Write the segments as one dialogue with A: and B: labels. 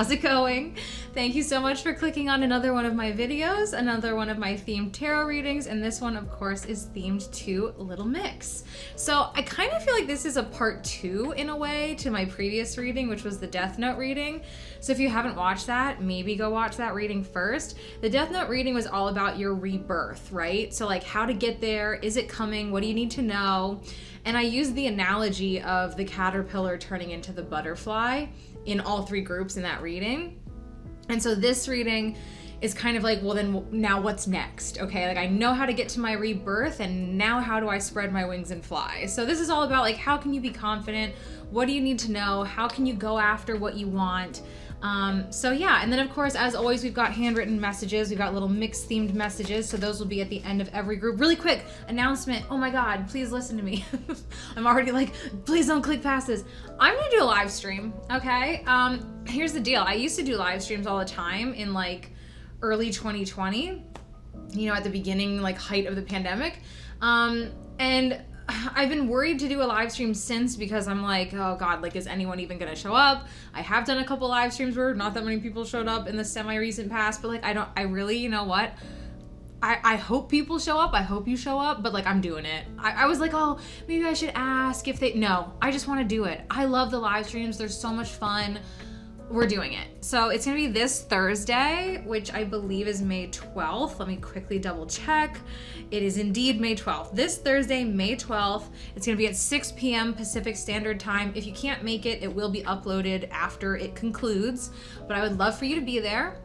A: how's it going? Thank you so much for clicking on another one of my videos, another one of my themed tarot readings, and this one, of course, is themed to Little Mix. So I kind of feel like this is a part 2 in a way to my previous reading, which was the Death Note reading. So if you haven't watched that, maybe go watch that reading first. The Death Note reading was all about your rebirth, right? So like how to get there, is it coming, what do you need to know? And I used the analogy of the caterpillar turning into the butterfly in all 3 groups in that reading. And so this reading is kind of like, well then now what's next? Okay, like I know how to get to my rebirth, and now how do I spread my wings and fly? So this is all about like, how can you be confident? What do you need to know? How can you go after what you want? So yeah, and then of course, as always, we've got handwritten messages. We've got little mixed themed messages. So those will be at the end of every group. Really quick announcement. Oh my God, please listen to me. I'm already like, please don't click past this. I'm gonna do a live stream, okay? Here's the deal. I used to do live streams all the time in like early 2020, you know, at the beginning, like height of the pandemic. And I've been worried to do a live stream since, because I'm like, oh God, like, is anyone even gonna show up? I have done a couple live streams where not that many people showed up in the semi-recent past, but like, I really, you know what? I hope people show up. I hope you show up, but like, I'm doing it. I was like, oh, maybe I should ask if they, no, I just want to do it. I love the live streams. They're so much fun. We're doing it. So it's gonna be this Thursday, which I believe is May 12th. Let me quickly double check. It is indeed May 12th. This Thursday, May 12th. It's gonna be at 6 p.m. Pacific Standard Time. If you can't make it, it will be uploaded after it concludes, but I would love for you to be there.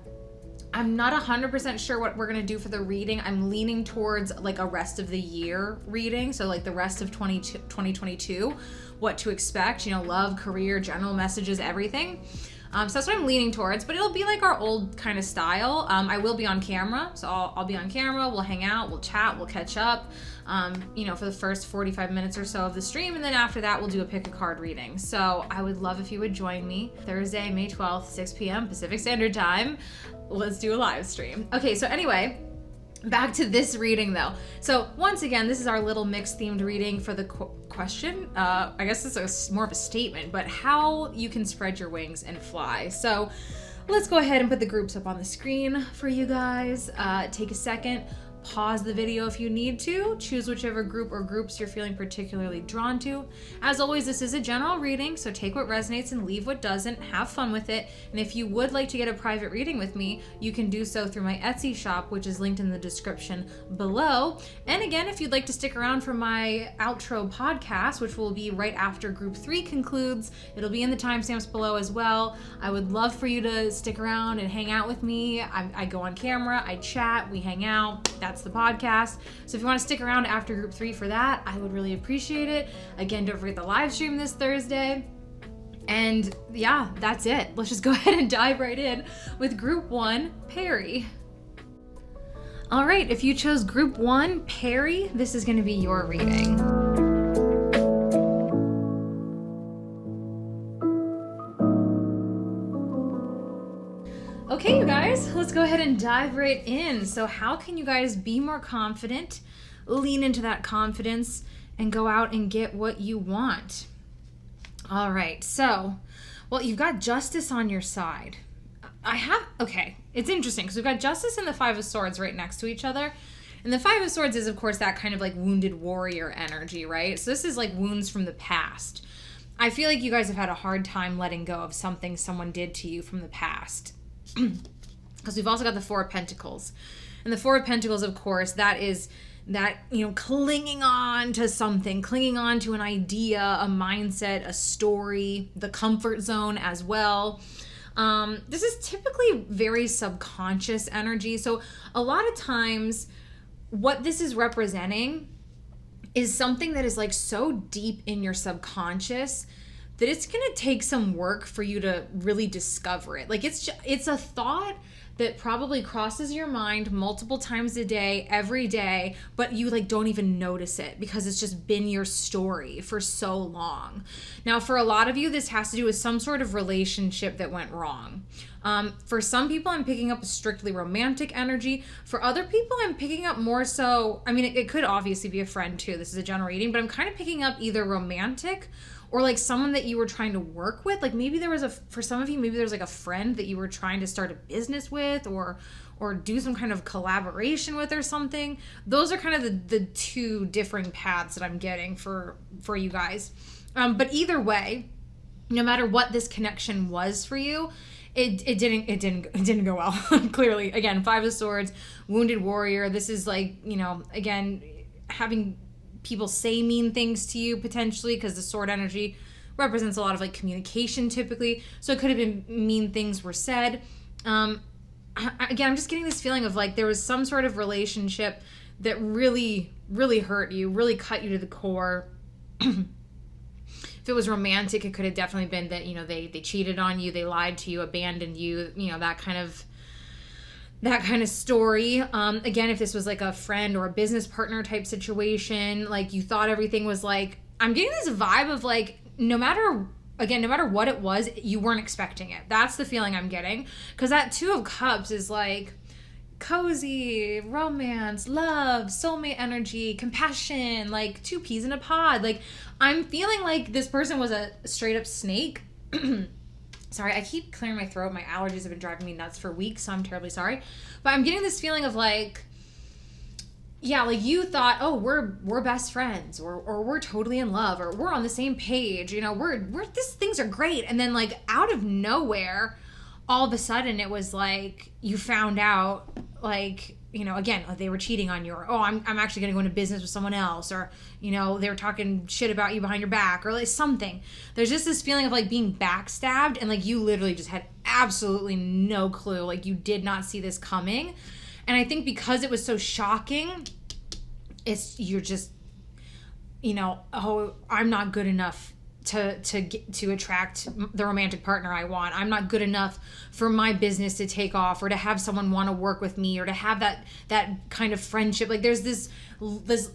A: I'm not 100% sure what we're gonna do for the reading. I'm leaning towards like a rest of the year reading. So like the rest of 2022, what to expect, you know, love, career, general messages, everything. So that's what I'm leaning towards, but it'll be like our old kind of style. I will be on camera, so I'll be on camera, we'll hang out, we'll chat, we'll catch up, you know, for the first 45 minutes or so of the stream, and then after that, we'll do a pick a card reading. So I would love if you would join me Thursday, May 12th, 6 p.m. Pacific Standard Time. Let's do a live stream. Okay, so anyway, back to this reading though. So once again, this is our Little Mix themed reading for the question. I guess this is more of a statement, but how you can spread your wings and fly. So let's go ahead and put the groups up on the screen for you guys. Take a second, pause the video if you need to, choose whichever group or groups you're feeling particularly drawn to. As always, this is a general reading, so take what resonates and leave what doesn't. Have fun with it. And if you would like to get a private reading with me, you can do so through my Etsy shop, which is linked in the description below. And again, if you'd like to stick around for my outro podcast, which will be right after group 3 concludes, it'll be in the timestamps below as well. I would love for you to stick around and hang out with me. I go on camera, I chat, we hang out. That's the podcast. So if you want to stick around after group 3 for that, I would really appreciate it. Again, don't forget the live stream this Thursday. And yeah, that's it. Let's just go ahead and dive right in with group 1, Perrie. All right, if you chose group 1, Perrie, this is going to be your reading. Okay, you guys, let's go ahead and dive right in. So how can you guys be more confident, lean into that confidence, and go out and get what you want? All right, so, well, you've got Justice on your side. Okay, it's interesting because we've got Justice and the Five of Swords right next to each other. And the Five of Swords is, of course, that kind of like wounded warrior energy, right? So this is like wounds from the past. I feel like you guys have had a hard time letting go of something someone did to you from the past. Because we've also got the Four of Pentacles. And the Four of Pentacles, of course, that is that, you know, clinging on to something, clinging on to an idea, a mindset, a story, the comfort zone as well. This is typically very subconscious energy. So a lot of times what this is representing is something that is like so deep in your subconscious that it's going to take some work for you to really discover it. Like it's a thought that probably crosses your mind multiple times a day, every day, but you like don't even notice it because it's just been your story for so long. Now, for a lot of you, this has to do with some sort of relationship that went wrong. For some people, I'm picking up a strictly romantic energy. For other people, I'm picking up more so, I mean, it could obviously be a friend too. This is a general reading, but I'm kind of picking up either romantic or like someone that you were trying to work with. Like maybe there was for some of you, maybe there's like a friend that you were trying to start a business with, or do some kind of collaboration with or something. Those are kind of the two differing paths that I'm getting for you guys. But either way, no matter what this connection was for you, it didn't go well. Clearly, again, 5 of Swords, wounded warrior. This is like, you know, again, having people say mean things to you potentially, because the sword energy represents a lot of like communication typically. So it could have been mean things were said. Again, I'm just getting this feeling of like there was some sort of relationship that really, really hurt you, really cut you to the core. If it was romantic, it could have definitely been that, you know, they cheated on you, they lied to you, abandoned you, you know, that kind of story. Again, if this was like a friend or a business partner type situation, like you thought everything was like, I'm getting this vibe of like, no matter what it was, you weren't expecting it. That's the feeling I'm getting. Because that 2 of Cups is like cozy, romance, love, soulmate energy, compassion, like 2 peas in a pod. Like I'm feeling like this person was a straight up snake. Sorry, I keep clearing my throat. My allergies have been driving me nuts for weeks, so I'm terribly sorry. But I'm getting this feeling of like, yeah, like you thought, oh, we're best friends, or we're totally in love, or we're on the same page, you know, things are great. And then like out of nowhere, all of a sudden it was like you found out, like, you know, again, they were cheating on you, or, oh, I'm actually going to go into business with someone else, or, you know, they were talking shit about you behind your back, or like something. There's just this feeling of like being backstabbed, and like you literally just had absolutely no clue. Like you did not see this coming. And I think because it was so shocking, you're just, you know, oh, I'm not good enough to attract the romantic partner I want. I'm not good enough for my business to take off, or to have someone want to work with me, or to have that kind of friendship. Like there's this,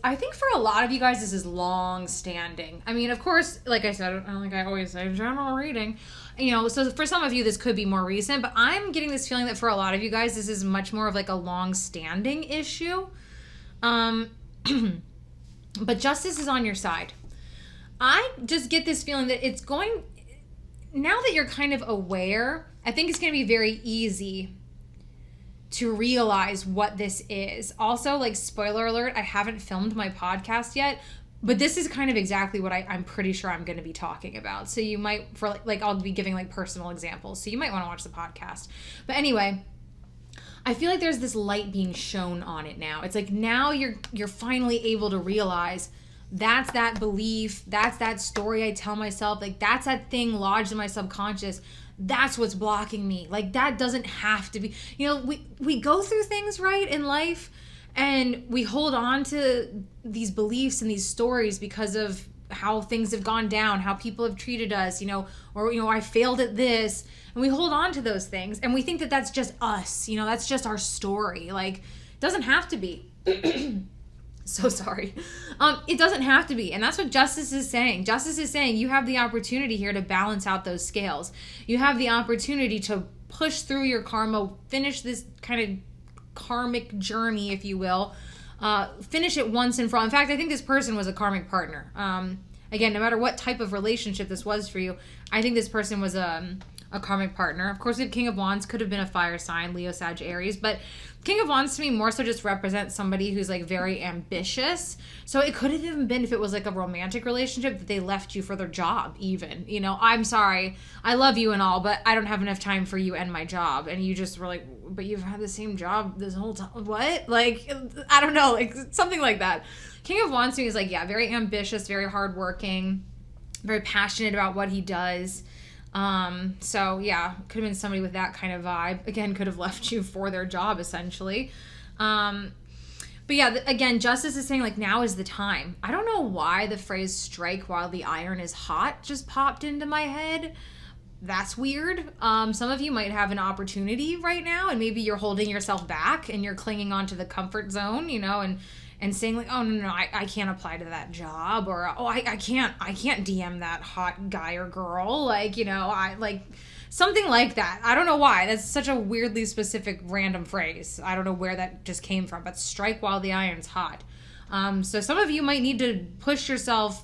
A: I think for a lot of you guys, this is long standing. I mean, of course, like I said, I don't think I always say general reading, you know, so for some of you, this could be more recent, but I'm getting this feeling that for a lot of you guys, this is much more of like a long standing issue. But justice is on your side. I just get this feeling that it's going, now that you're kind of aware, I think it's going to be very easy to realize what this is. Also, like, spoiler alert, I haven't filmed my podcast yet, but this is kind of exactly what I'm pretty sure I'm going to be talking about. So you might, for like, I'll be giving like personal examples. So you might want to watch the podcast. But anyway, I feel like there's this light being shown on it now. It's like now you're finally able to realize that's that belief, that's that story I tell myself, like that's that thing lodged in my subconscious. That's what's blocking me. Like that doesn't have to be, you know, we go through things, right, in life, and we hold on to these beliefs and these stories because of how things have gone down, how people have treated us, you know, or, you know, I failed at this, and we hold on to those things and we think that that's just us, you know, that's just our story. Like it doesn't have to be. So sorry. It doesn't have to be. And that's what justice is saying. Justice is saying you have the opportunity here to balance out those scales. You have the opportunity to push through your karma, finish this kind of karmic journey, if you will. Finish it once and for all. In fact, I think this person was a karmic partner. Again, no matter what type of relationship this was for you, I think this person was a karmic partner. Of course, the King of Wands could have been a fire sign, Leo, Sag, Aries, but King of Wands to me more so just represents somebody who's like very ambitious. So it could have even been, if it was like a romantic relationship, that they left you for their job even. You know, I'm sorry, I love you and all, but I don't have enough time for you and my job. And you just were like, but you've had the same job this whole time. What? Like, I don't know, like something like that. King of Wands to me is like, yeah, very ambitious, very hardworking, very passionate about what he does. So yeah, could have been somebody with that kind of vibe. Again, could have left you for their job essentially. But yeah, again, justice is saying like now is the time. I don't know why the phrase strike while the iron is hot just popped into my head. That's weird. Some of you might have an opportunity right now and maybe you're holding yourself back and you're clinging on to the comfort zone, you know, and saying like, oh no, I can't apply to that job, or oh I can't DM that hot guy or girl, like, you know, I like something like that. I don't know why. That's such a weirdly specific random phrase. I don't know where that just came from, but strike while the iron's hot. So some of you might need to push yourself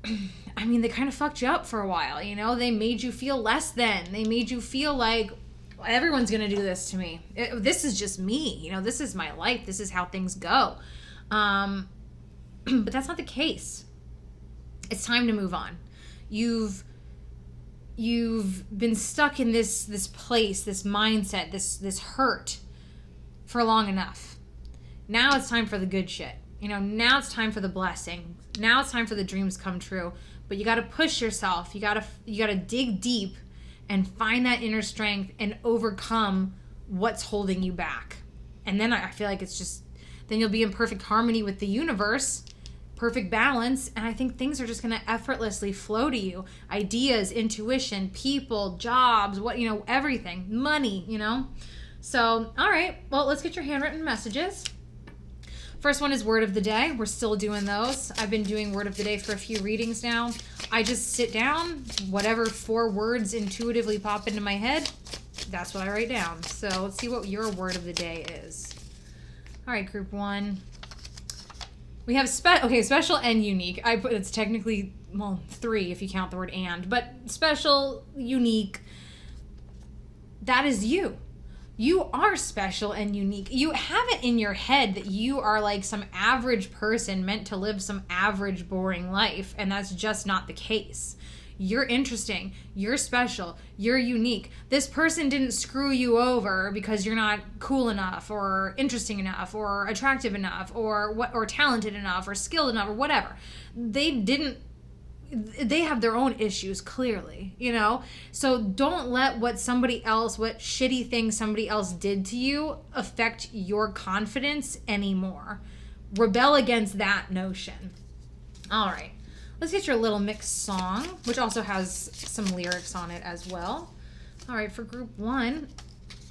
A: I mean, they kind of fucked you up for a while, you know? They made you feel less than. They made you feel like everyone's going to do this to me. This is just me, you know? This is my life. This is how things go. But that's not the case. It's time to move on. You've been stuck in this place, this mindset, this hurt for long enough. Now it's time for the good shit. You know, now it's time for the blessing. Now it's time for the dreams come true. But you got to push yourself. You got to dig deep and find that inner strength and overcome what's holding you back. And then I feel like then you'll be in perfect harmony with the universe, perfect balance. And I think things are just going to effortlessly flow to you. Ideas, intuition, people, jobs, everything, money, you know? So, all right, well, let's get your handwritten messages. First one is word of the day. We're still doing those. I've been doing word of the day for a few readings now. I just sit down, whatever 4 words intuitively pop into my head, that's what I write down. So let's see what your word of the day is. All right, group 1. We have special and unique. It's technically, 3 if you count the word and, but special, unique, that is you. You are special and unique. You have it in your head that you are like some average person meant to live some average, boring life, and that's just not the case. You're interesting. You're special. You're unique. This person didn't screw you over because you're not cool enough or interesting enough or attractive enough or talented enough or skilled enough or whatever. They have their own issues, clearly, you know? So don't let what shitty thing somebody else did to you affect your confidence anymore. Rebel against that notion. All right. Let's get your Little Mix song, which also has some lyrics on it as well. All right, for group 1,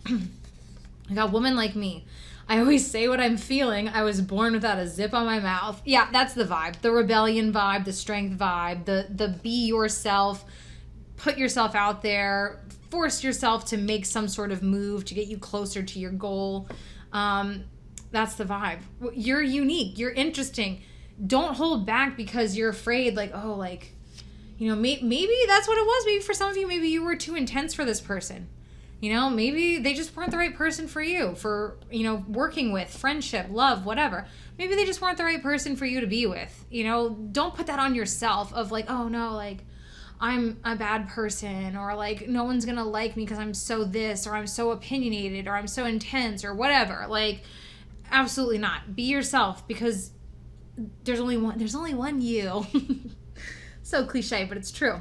A: I got Woman Like Me. I always say what I'm feeling. I was born without a zip on my mouth. Yeah, that's the vibe. The rebellion vibe, the strength vibe, the be yourself, put yourself out there, force yourself to make some sort of move to get you closer to your goal. That's the vibe. You're unique. You're interesting. Don't hold back because you're afraid, maybe that's what it was. Maybe for some of you, maybe you were too intense for this person. You know, maybe they just weren't the right person for you, for, working with, friendship, love, whatever. Maybe they just weren't the right person for you to be with. You know, don't put that on yourself of oh no, I'm a bad person, or no one's going to like me because I'm so this, or I'm so opinionated, or I'm so intense, or whatever. Absolutely not. Be yourself, because there's only one you. So cliche, but it's true.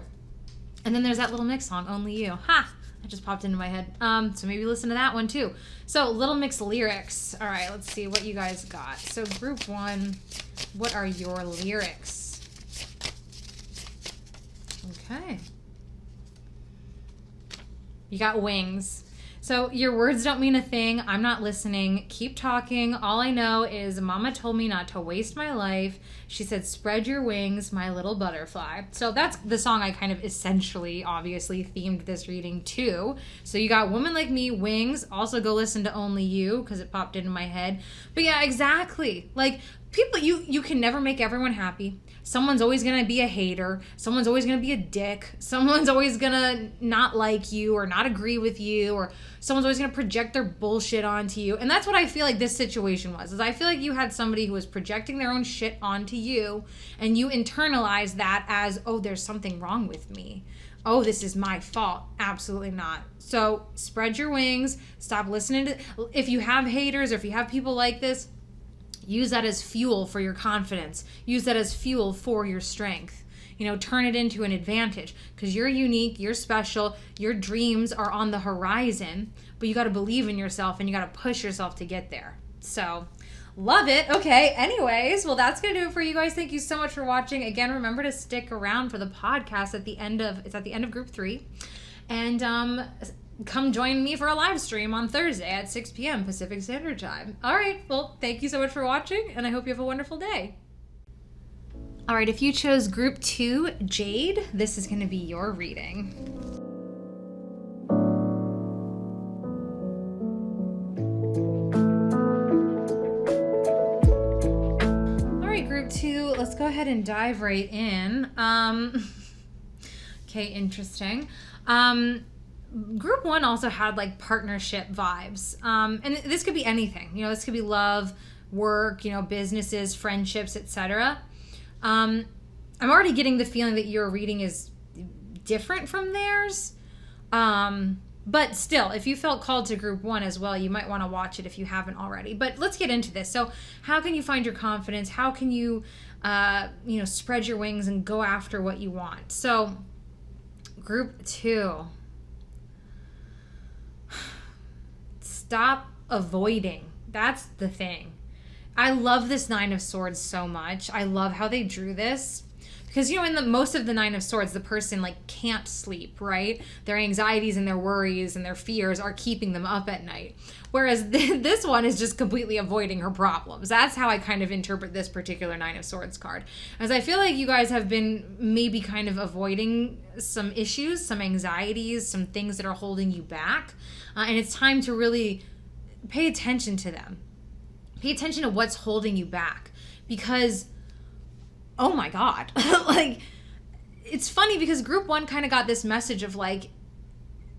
A: And then there's that Little Mix song, Only You. Ha! That just popped into my head. So maybe listen to that one too. So Little Mix lyrics. All right, let's see what you guys got. So group 1, what are your lyrics? Okay. You got wings. So your words don't mean a thing. I'm not listening. Keep talking. All I know is Mama told me not to waste my life. She said, spread your wings, my little butterfly. So that's the song I kind of essentially, obviously, themed this reading to. So you got Woman Like Me, wings. Also go listen to Only You because it popped into my head. But yeah, exactly. People, you can never make everyone happy. Someone's always going to be a hater. Someone's always going to be a dick. Someone's always going to not like you or not agree with you, or someone's always going to project their bullshit onto you. And that's what I feel like this situation was. Is I feel like you had somebody who was projecting their own shit onto you, and you internalized that as, oh, there's something wrong with me. Oh, this is my fault. Absolutely not. So spread your wings. Stop listening to... If you have haters or if you have people like this, use that as fuel for your confidence. Use that as fuel for your strength. Turn it into an advantage, because you're unique, you're special, your dreams are on the horizon, but you got to believe in yourself and you got to push yourself to get there. So, love it. Okay, anyways, well, that's going to do it for you guys. Thank you so much for watching. Again, remember to stick around for the podcast at the end of group 3. And come join me for a live stream on Thursday at 6 p.m. Pacific Standard Time. All right, well, thank you so much for watching, and I hope you have a wonderful day. All right, if you chose group 2, Jade, this is going to be your reading. All right, group Group 2, let's go ahead and dive right in. Okay, interesting. Group 1 also had like partnership vibes. And this could be anything. You know, this could be love, work, you know, businesses, friendships, etc. I'm already getting the feeling that your reading is different from theirs. But still, if you felt called to Group 1 as well, you might want to watch it if you haven't already. But let's get into this. So how can you find your confidence? How can you, you know, spread your wings and go after what you want? So Group 2. Stop avoiding. That's the thing. I love this Nine of Swords so much. I love how they drew this. Because, you know, in the most of the Nine of Swords, the person, like, can't sleep, right? Their anxieties and their worries and their fears are keeping them up at night. Whereas this one is just completely avoiding her problems. That's how I kind of interpret this particular Nine of Swords card. As I feel like you guys have been maybe kind of avoiding some issues, some anxieties, some things that are holding you back. And it's time to really pay attention to them. Pay attention to what's holding you back. Because, oh my God, like, it's funny because Group 1 kind of got this message of like,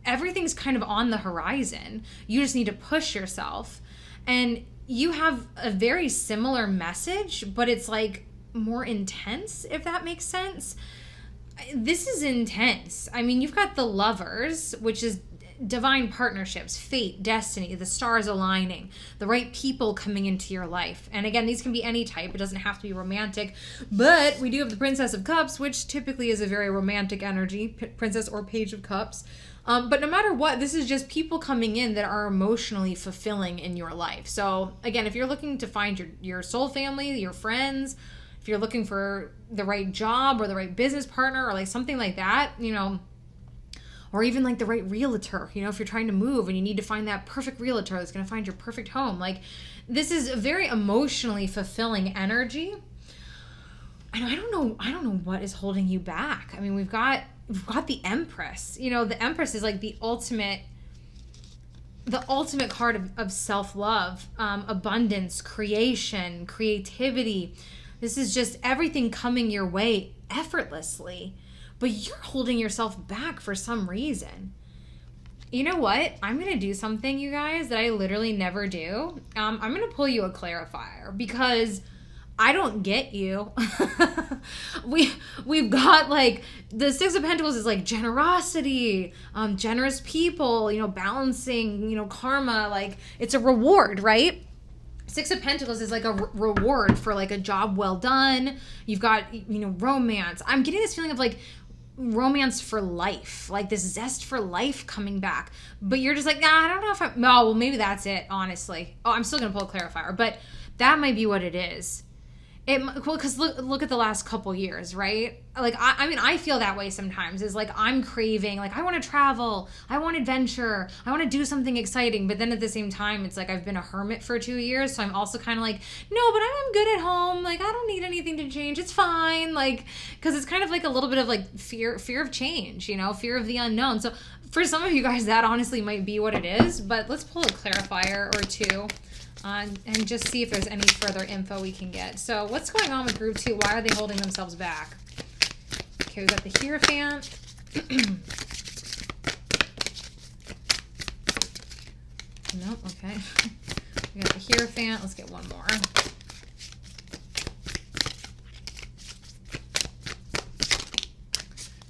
A: everything's kind of on the horizon. You just need to push yourself. And you have a very similar message, but it's like more intense, if that makes sense. This is intense. I mean, you've got the Lovers, which is divine partnerships, fate, destiny, the stars aligning, the right people coming into your life. And again, these can be any type. It doesn't have to be romantic. But we do have the Princess of Cups, which typically is a very romantic energy, Princess or Page of Cups. But no matter what, this is just people coming in that are emotionally fulfilling in your life. So again, if you're looking to find your soul family, your friends, if you're looking for the right job or the right business partner or like something like that, you know, or even like the right realtor, you know, if you're trying to move and you need to find that perfect realtor that's going to find your perfect home. Like, this is a very emotionally fulfilling energy. And I don't know what is holding you back. I mean, we've got the Empress. You know, the Empress is like the ultimate card of self-love, abundance, creation, creativity. This is just everything coming your way effortlessly. But you're holding yourself back for some reason. You know what? I'm going to do something, you guys, that I literally never do. I'm going to pull you a clarifier because I don't get you. We've got like the Six of Pentacles is like generosity, generous people, you know, balancing, you know, karma. Like, it's a reward, right? Six of Pentacles is like a reward for like a job well done. You've got, you know, romance. I'm getting this feeling of like romance for life, like this zest for life coming back. But you're just like, nah, I don't know if no, well, maybe that's it, honestly. Oh, I'm still going to pull a clarifier, but that might be what it is. Well, because look at the last couple years, right? Like, I mean, I feel that way sometimes. Is like I'm craving, like I want to travel, I want adventure, I want to do something exciting. But then at the same time, it's like I've been a hermit for 2 years, so I'm also kind of like, no, but I'm good at home. Like, I don't need anything to change. It's fine. Like, because it's kind of like a little bit of like fear of change, you know, fear of the unknown. So for some of you guys, that honestly might be what it is. But let's pull a clarifier or two. And just see if there's any further info we can get. So what's going on with Group 2? Why are they holding themselves back? Okay, we've got the Hierophant. Nope, okay. We got the Hierophant. Let's get one more.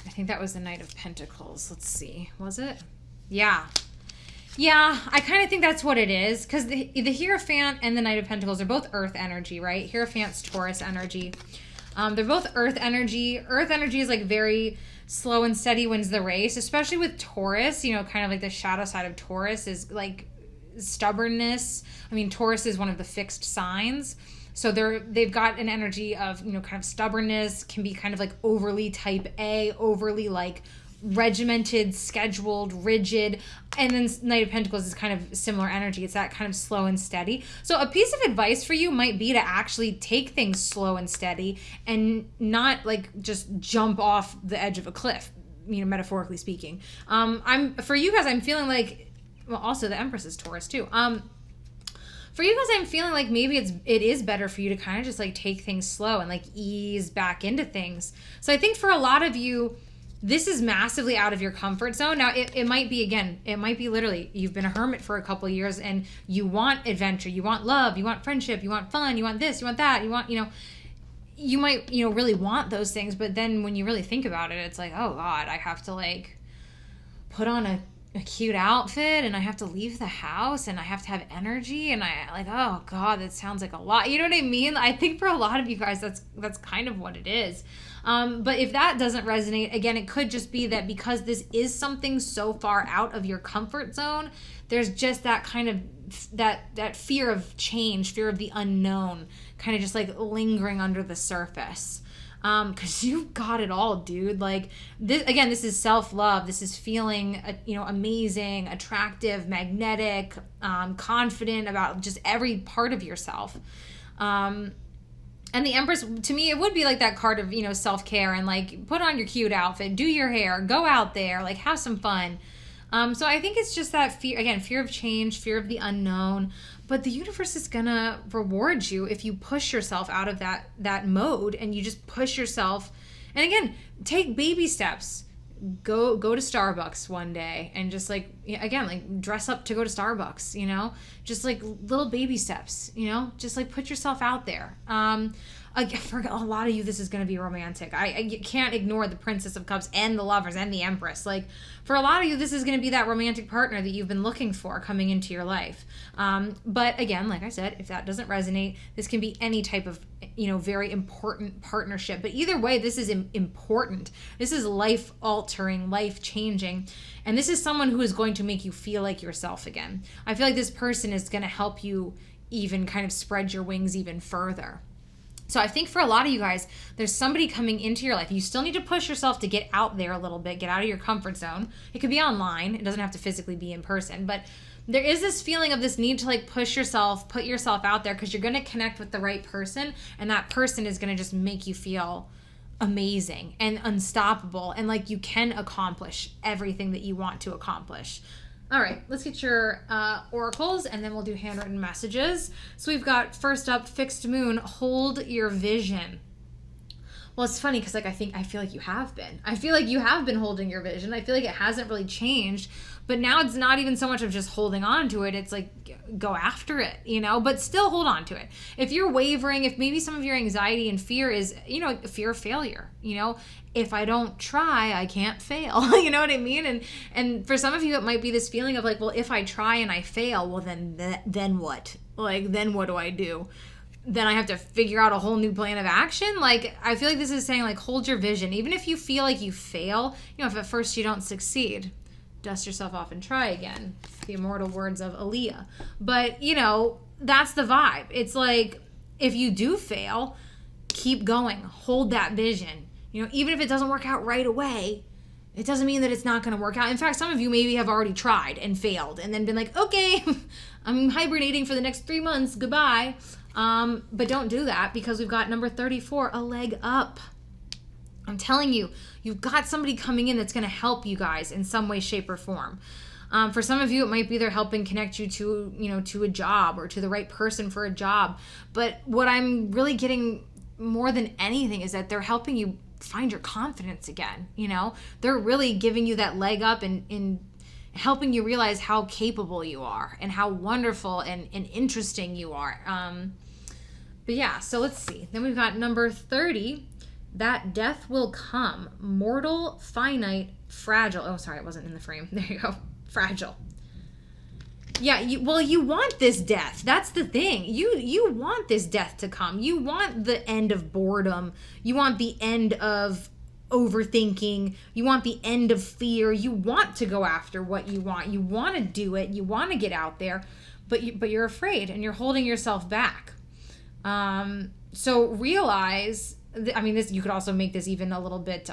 A: I think that was the Knight of Pentacles. Let's see. Was it? Yeah. Yeah, I kind of think that's what it is, because the Hierophant and the Knight of Pentacles are both earth energy, right? Hierophant's Taurus energy. They're both earth energy. Earth energy is like very slow and steady wins the race, especially with Taurus, you know, kind of like the shadow side of Taurus is like stubbornness. I mean, Taurus is one of the fixed signs. So they've got an energy of, you know, kind of stubbornness, can be kind of like overly type A, overly like regimented, scheduled, rigid. And then Knight of Pentacles is kind of similar energy. It's that kind of slow and steady. So a piece of advice for you might be to actually take things slow and steady and not like just jump off the edge of a cliff, you know, metaphorically speaking. For you guys, I'm feeling like, well, also the Empress is Taurus too. for you guys, I'm feeling like maybe it is better for you to kind of just like take things slow and like ease back into things. So I think for a lot of you, this is massively out of your comfort zone. Now, it might be, again, it might be literally you've been a hermit for a couple of years and you want adventure, you want love, you want friendship, you want fun, you want this, you want that, you want, you might, really want those things. But then when you really think about it, it's like, oh God, I have to like put on a cute outfit and I have to leave the house and I have to have energy and I like, oh God, that sounds like a lot. You know what I mean? I think for a lot of you guys, that's kind of what it is. But if that doesn't resonate, again, it could just be that because this is something so far out of your comfort zone, there's just that kind of that fear of change, fear of the unknown, kind of just like lingering under the surface. Cause you've got it all, dude. Like this, again, this is self-love. This is feeling, amazing, attractive, magnetic, confident about just every part of yourself. And the Empress, to me, it would be like that card of, self-care and like put on your cute outfit, do your hair, go out there, like have some fun. So I think it's just that fear, again, fear of change, fear of the unknown, but the universe is gonna reward you if you push yourself out of that mode and you just push yourself. And again, take baby steps. Go to Starbucks one day and just like, again, like dress up to go to Starbucks, just like little baby steps, just like put yourself out there. For a lot of you, this is going to be romantic. I can't ignore the Princess of Cups and the Lovers and the Empress. Like for a lot of you, this is going to be that romantic partner that you've been looking for coming into your life. But again, like I said, if that doesn't resonate, this can be any type of, very important partnership. But either way, this is important. This is life altering, life changing. And this is someone who is going to make you feel like yourself again. I feel like this person is going to help you even kind of spread your wings even further. So I think for a lot of you guys, there's somebody coming into your life. You still need to push yourself to get out there a little bit, get out of your comfort zone. It could be online. It doesn't have to physically be in person. But there is this feeling of this need to like push yourself, put yourself out there because you're going to connect with the right person. And that person is going to just make you feel amazing and unstoppable. And like you can accomplish everything that you want to accomplish. All right, let's get your oracles, and then we'll do handwritten messages. So we've got, first up, fixed moon, hold your vision. Well, it's funny because I feel like you have been. I feel like you have been holding your vision. I feel like it hasn't really changed, but now it's not even so much of just holding on to it. It's like, go after it, but still hold on to it. If you're wavering, if maybe some of your anxiety and fear is, fear of failure, if I don't try, I can't fail. You know what I mean? And for some of you, it might be this feeling of like, well, if I try and I fail, well, then what? Like, then what do I do? Then I have to figure out a whole new plan of action. Like, I feel like this is saying like, hold your vision. Even if you feel like you fail, if at first you don't succeed, dust yourself off and try again. The immortal words of Aaliyah. But, that's the vibe. It's like, if you do fail, keep going. Hold that vision. Even if it doesn't work out right away, it doesn't mean that it's not going to work out. In fact, some of you maybe have already tried and failed and then been like, okay, I'm hibernating for the next 3 months. Goodbye. But don't do that because we've got number 34, a leg up. I'm telling you, you've got somebody coming in that's going to help you guys in some way, shape, or form. For some of you, it might be they're helping connect you to, to a job or to the right person for a job. But what I'm really getting more than anything is that they're helping you find your confidence again. They're really giving you that leg up and helping you realize how capable you are and how wonderful and interesting you are. But yeah, so let's see. Then we've got number 30, that death will come, mortal, finite, fragile. Oh, sorry, it wasn't in the frame. There you go. Fragile. Yeah, you want this death. That's the thing. You want this death to come. You want the end of boredom. You want the end of overthinking. You want the end of fear. You want to go after what you want. You want to do it. You want to get out there, but you're afraid and you're holding yourself back. So realize, this, you could also make this even a little bit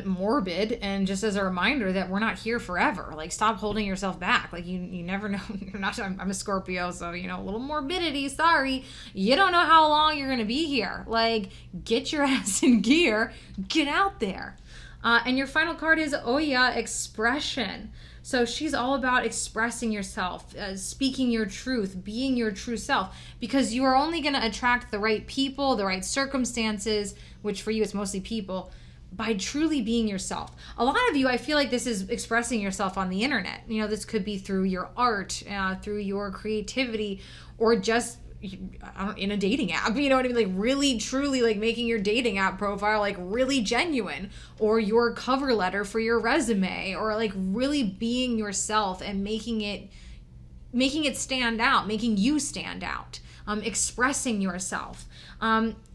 A: morbid, and just as a reminder that we're not here forever. Like, stop holding yourself back. Like, you never know. You're not. I'm a Scorpio, so a little morbidity. Sorry, you don't know how long you're gonna be here. Like, get your ass in gear. Get out there. And your final card is Oya, expression. So she's all about expressing yourself, speaking your truth, being your true self, because you are only going to attract the right people, the right circumstances, which for you it's mostly people, by truly being yourself. A lot of you, I feel like this is expressing yourself on the internet. You know, this could be through your art, through your creativity, or just in a dating app, you know what I mean? Like really, truly like making your dating app profile like really genuine, or your cover letter for your resume, or like really being yourself and making it stand out, making you stand out, expressing yourself.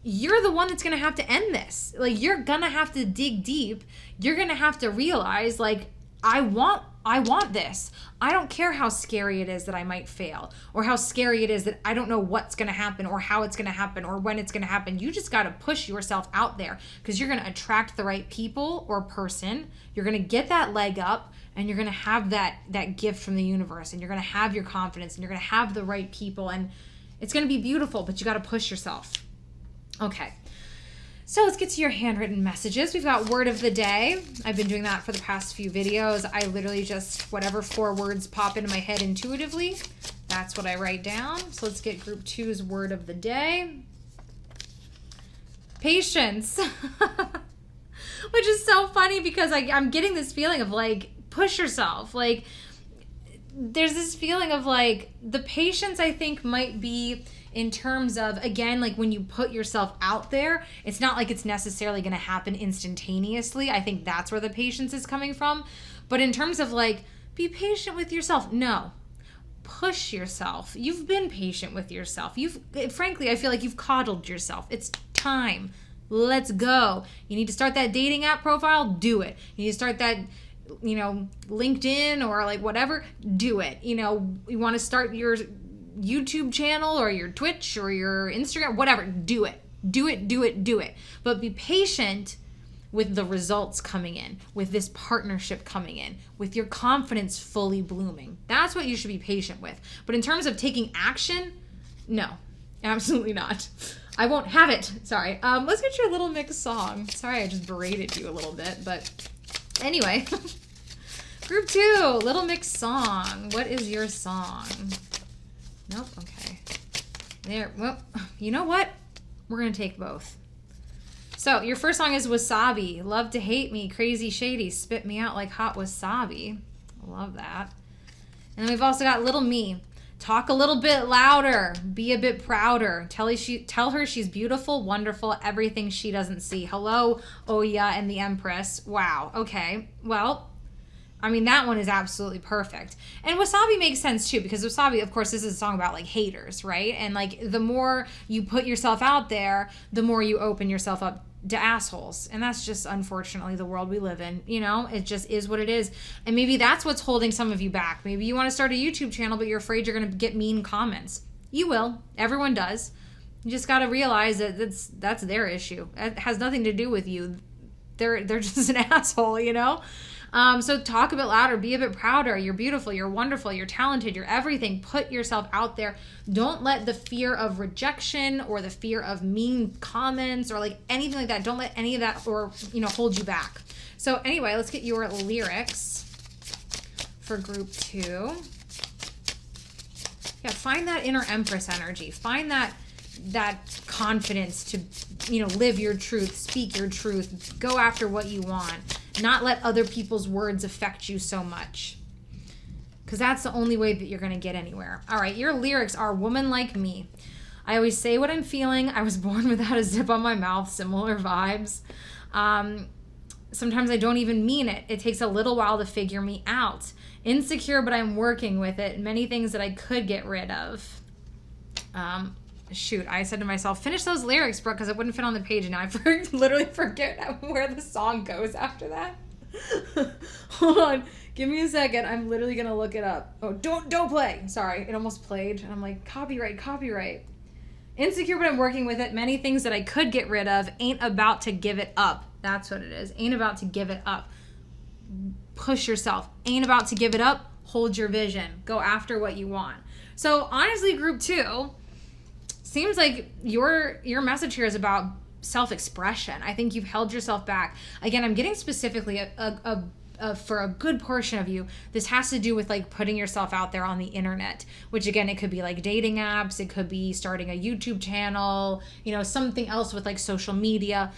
A: You're the one that's going to have to end this. Like you're going to have to dig deep. You're going to have to realize like, I want this. I don't care how scary it is that I might fail, or how scary it is that I don't know what's going to happen, or how it's going to happen, or when it's going to happen. You just got to push yourself out there, because you're going to attract the right people or person. You're going to get that leg up, and you're going to have that gift from the universe, and you're going to have your confidence, and you're going to have the right people, and it's going to be beautiful, but you got to push yourself. Okay. So let's get to your handwritten messages. We've got word of the day. I've been doing that for the past few videos. I literally just, whatever 4 words pop into my head intuitively, that's what I write down. So let's get group 2's word of the day. Patience. Which is so funny, because I'm getting this feeling of like, push yourself. Like there's this feeling of like, the patience I think might be in terms of, again, like when you put yourself out there, it's not like it's necessarily going to happen instantaneously. I think that's where the patience is coming from. But in terms of like, be patient with yourself. No, push yourself. You've been patient with yourself. Frankly, I feel like you've coddled yourself. It's time. Let's go. You need to start that dating app profile? Do it. You need to start that, LinkedIn or like whatever? Do it. You want to start your YouTube channel or your Twitch or your Instagram, whatever, do it. Do it. But be patient with the results coming in, with this partnership coming in, with your confidence fully blooming. That's what you should be patient with. But in terms of taking action, no, absolutely not. I won't have it. Sorry. Let's get your Little Mix song. Sorry, I just berated you a little bit, but anyway. Group 2, Little Mix song. What is your song? Nope, okay. There, well, you know what? We're going to take both. So, your first song is Wasabi. Love to hate me, crazy shady, spit me out like hot wasabi. Love that. And then we've also got Little Me. Talk a little bit louder, be a bit prouder. Tell her she's beautiful, wonderful, everything she doesn't see. Hello, Oya and the Empress. Wow, okay. Well, I mean, that one is absolutely perfect. And Wasabi makes sense too, because Wasabi, of course, this is a song about like haters, right? And like the more you put yourself out there, the more you open yourself up to assholes. And that's just unfortunately the world we live in. It just is what it is. And maybe that's what's holding some of you back. Maybe you want to start a YouTube channel, but you're afraid you're going to get mean comments. You will. Everyone does. You just got to realize that that's their issue. It has nothing to do with you. They're just an asshole, So talk a bit louder, be a bit prouder. You're beautiful, you're wonderful, you're talented, you're everything. Put yourself out there. Don't let the fear of rejection or the fear of mean comments or like anything like that, don't let any of that or hold you back. So anyway, let's get your lyrics for group 2. Yeah, find that inner Empress energy. Find that confidence to live your truth, speak your truth, go after what you want. Not let other people's words affect you so much, because that's the only way that you're going to get anywhere. All right, your lyrics are Woman Like Me. I always say what I'm feeling. I was born without a zip on my mouth. Similar vibes. Sometimes I don't even mean it. It takes a little while to figure me out. Insecure, but I'm working with it. Many things that I could get rid of. Shoot, I said to myself, finish those lyrics, Brooke, because it wouldn't fit on the page, and now I literally forget where the song goes after that. Hold on, give me a second. I'm literally gonna look it up. Oh, don't play. Sorry, it almost played, and I'm like, copyright. Insecure, but I'm working with it. Many things that I could get rid of. Ain't about to give it up. That's what it is. Ain't about to give it up. Push yourself. Ain't about to give it up. Hold your vision. Go after what you want. So honestly, group 2. Seems like your message here is about self-expression. I think you've held yourself back. Again, I'm getting specifically a for a good portion of you, this has to do with like putting yourself out there on the internet, which again, it could be like dating apps, it could be starting a YouTube channel, you know, something else with like social media.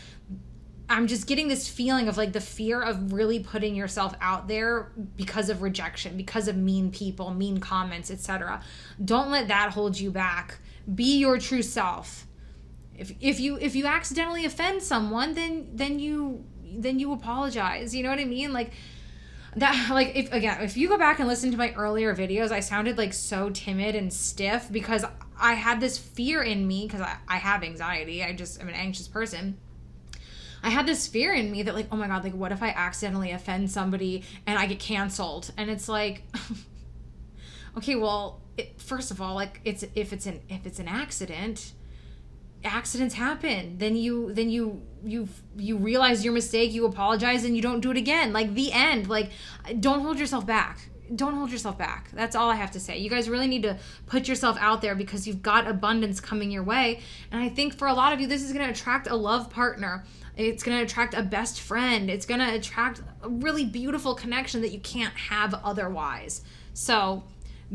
A: I'm just getting this feeling of like the fear of really putting yourself out there because of rejection, because of mean people, mean comments, etc. Don't let that hold you back. Be your true self. If you accidentally offend someone, then you apologize. You know what I mean? Like that, like if you go back and listen to my earlier videos, I sounded like so timid and stiff because I had this fear in me, because I have anxiety. I'm an anxious person. I had this fear in me that like, oh my God, like what if I accidentally offend somebody and I get canceled? And it's like, okay, well, first of all, like if it's an accident, accidents happen. Then you realize your mistake, you apologize, and you don't do it again. Like the end. Like don't hold yourself back. Don't hold yourself back. That's all I have to say. You guys really need to put yourself out there because you've got abundance coming your way. And I think for a lot of you, this is going to attract a love partner. It's going to attract a best friend. It's going to attract a really beautiful connection that you can't have otherwise. So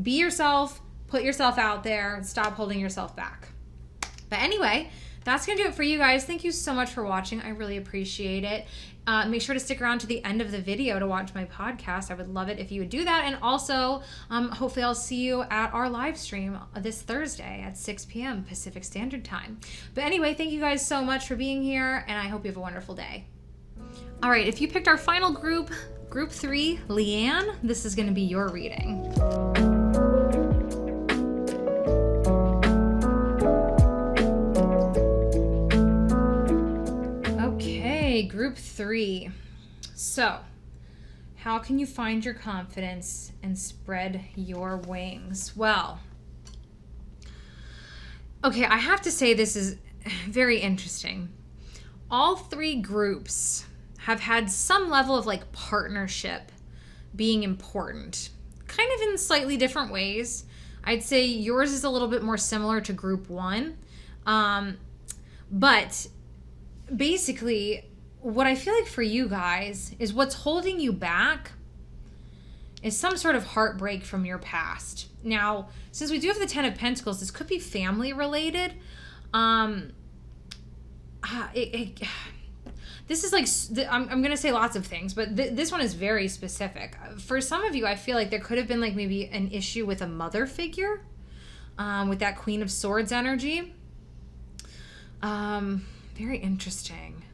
A: be yourself, put yourself out there, and stop holding yourself back. But anyway, that's going to do it for you guys. Thank you so much for watching. I really appreciate it. Make sure to stick around to the end of the video to watch my podcast. I would love it if you would do that. And also, hopefully I'll see you at our live stream this Thursday at 6 p.m. Pacific Standard Time. But anyway, thank you guys so much for being here, and I hope you have a wonderful day. All right, if you picked our final group, Group 3, Leigh-Anne, this is going to be your reading. Group 3. So, how can you find your confidence and spread your wings? Well, okay, I have to say this is very interesting. All 3 groups have had some level of like partnership being important, kind of in slightly different ways. I'd say yours is a little bit more similar to Group 1. But basically, what I feel like for you guys is what's holding you back is some sort of heartbreak from your past. Now, since we do have the 10 of Pentacles, this could be family related. This is like, I'm going to say lots of things, but this one is very specific. For some of you, I feel like there could have been like maybe an issue with a mother figure, with that Queen of Swords energy. Very interesting.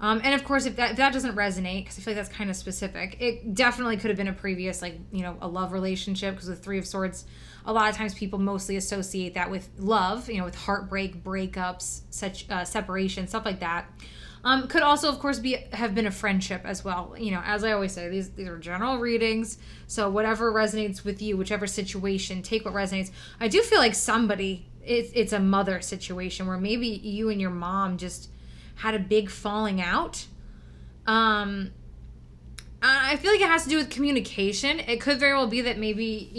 A: And of course, if that doesn't resonate, because I feel like that's kind of specific, it definitely could have been a previous, like, you know, a love relationship, because with 3 of Swords, a lot of times people mostly associate that with love, you know, with heartbreak, breakups, such separation, stuff like that. Could also, of course, have been a friendship as well. You know, as I always say, these are general readings, so whatever resonates with you, whichever situation, take what resonates. I do feel like it's a mother situation where maybe you and your mom just had a big falling out. I feel like it has to do with communication. It could very well be that maybe,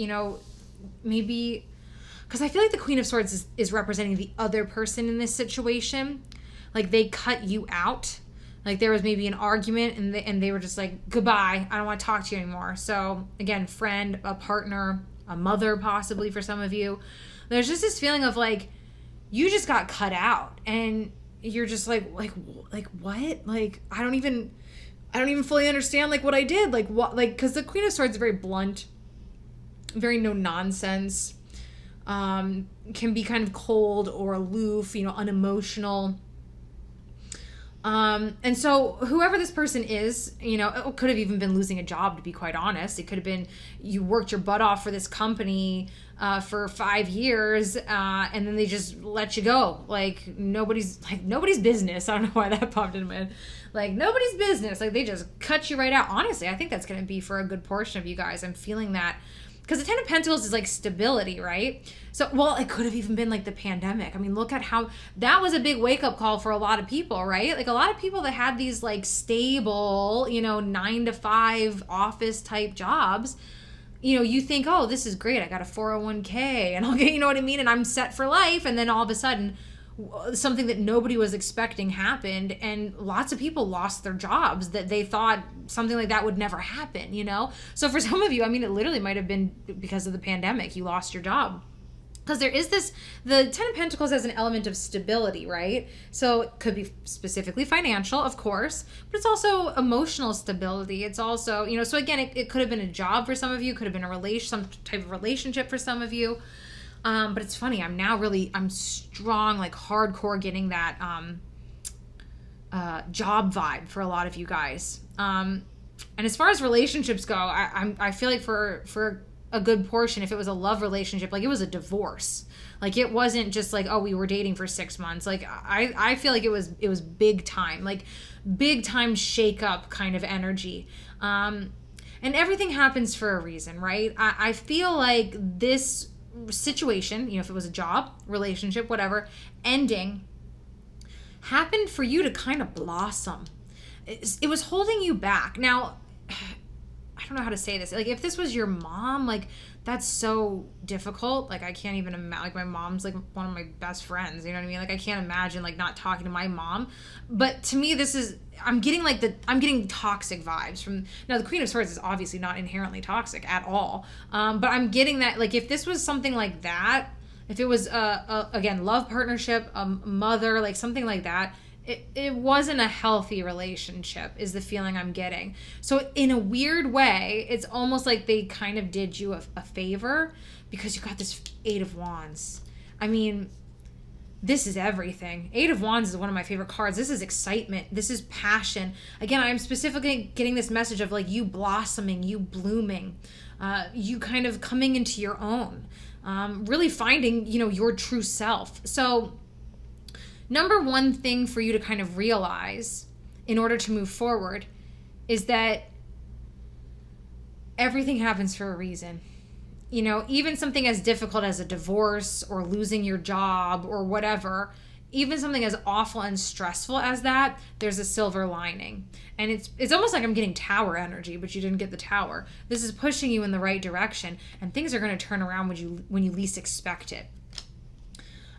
A: because I feel like the Queen of Swords is representing the other person in this situation. Like they cut you out. Like there was maybe an argument and they were just like, goodbye, I don't want to talk to you anymore. So again, friend, a partner, a mother possibly for some of you. There's just this feeling of like, you just got cut out and you're just like what? Like, I don't even fully understand like what I did. Like what, like, cause the Queen of Swords is very blunt, very no nonsense, can be kind of cold or aloof, unemotional. And so whoever this person is, it could have even been losing a job, to be quite honest. It could have been you worked your butt off for this company for 5 years, and then they just let you go. Like nobody's business. I don't know why that popped into my head. Like nobody's business. Like they just cut you right out. Honestly, I think that's going to be for a good portion of you guys. I'm feeling that. Because the 10 of Pentacles is like stability, right? So, well, it could have even been like the pandemic. I mean, look at how that was a big wake-up call for a lot of people, right? Like a lot of people that had these like stable, 9-to-5 office type jobs, you think, oh, this is great. I got a 401k and I'll get, you know what I mean? And I'm set for life. And then all of a sudden, something that nobody was expecting happened, and lots of people lost their jobs that they thought something like that would never happen, you know? So for some of you, I mean, it literally might have been because of the pandemic, you lost your job. Because there is this, the Ten of Pentacles has an element of stability, right? So it could be specifically financial, of course, but it's also emotional stability. It's also, you know, so again, it could have been a job for some of you, could have been some type of relationship for some of you. But it's funny, I'm strong, like hardcore getting that job vibe for a lot of you guys. And as far as relationships go, I feel like for a good portion, if it was a love relationship, like it was a divorce. Like it wasn't just like, oh, we were dating for 6 months. Like I feel like it was big time, like big time shake up kind of energy. And everything happens for a reason, right? I feel like this situation, you know, if it was a job, relationship, whatever, ending happened for you to kind of blossom. It was holding you back. Now, I don't know how to say this. Like, if this was your mom, like, that's so difficult. Like, I can't even imagine. Like, my mom's, like, one of my best friends. You know what I mean? Like, I can't imagine, like, not talking to my mom. But to me, this is... I'm getting toxic vibes from... Now, the Queen of Swords is obviously not inherently toxic at all. But I'm getting that, like, if this was something like that, if it was, again, love partnership, mother, like, something like that... It wasn't a healthy relationship is the feeling I'm getting. So in a weird way, it's almost like they kind of did you a favor because you got this 8 of Wands. I mean, this is everything. 8 of Wands is one of my favorite cards. This is excitement. This is passion. Again, I'm specifically getting this message of like you blossoming, you blooming, you kind of coming into your own, really finding, you know, your true self. So number one thing for you to kind of realize in order to move forward is that everything happens for a reason. You know, even something as difficult as a divorce or losing your job or whatever, even something as awful and stressful as that, there's a silver lining. And it's almost like I'm getting tower energy, but you didn't get the tower. This is pushing you in the right direction, and things are going to turn around when you least expect it.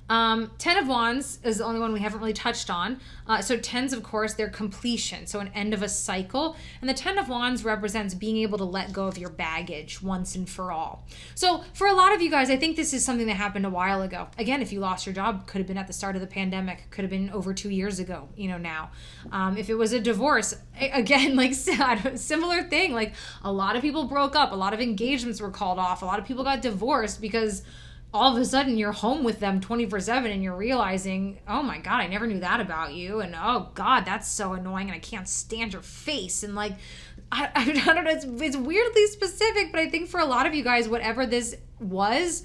A: 10 of Wands is the only one we haven't really touched on. So 10s, of course, they're completion. So an end of a cycle. And the 10 of Wands represents being able to let go of your baggage once and for all. So for a lot of you guys, I think this is something that happened a while ago. Again, if you lost your job, could have been at the start of the pandemic, could have been over 2 years ago, you know, now. If it was a divorce, again, like similar thing, like a lot of people broke up, a lot of engagements were called off, a lot of people got divorced because all of a sudden you're home with them 24/7 and you're realizing, oh my God, I never knew that about you. And oh God, that's so annoying and I can't stand your face. And like, I don't know, it's weirdly specific, but I think for a lot of you guys, whatever this was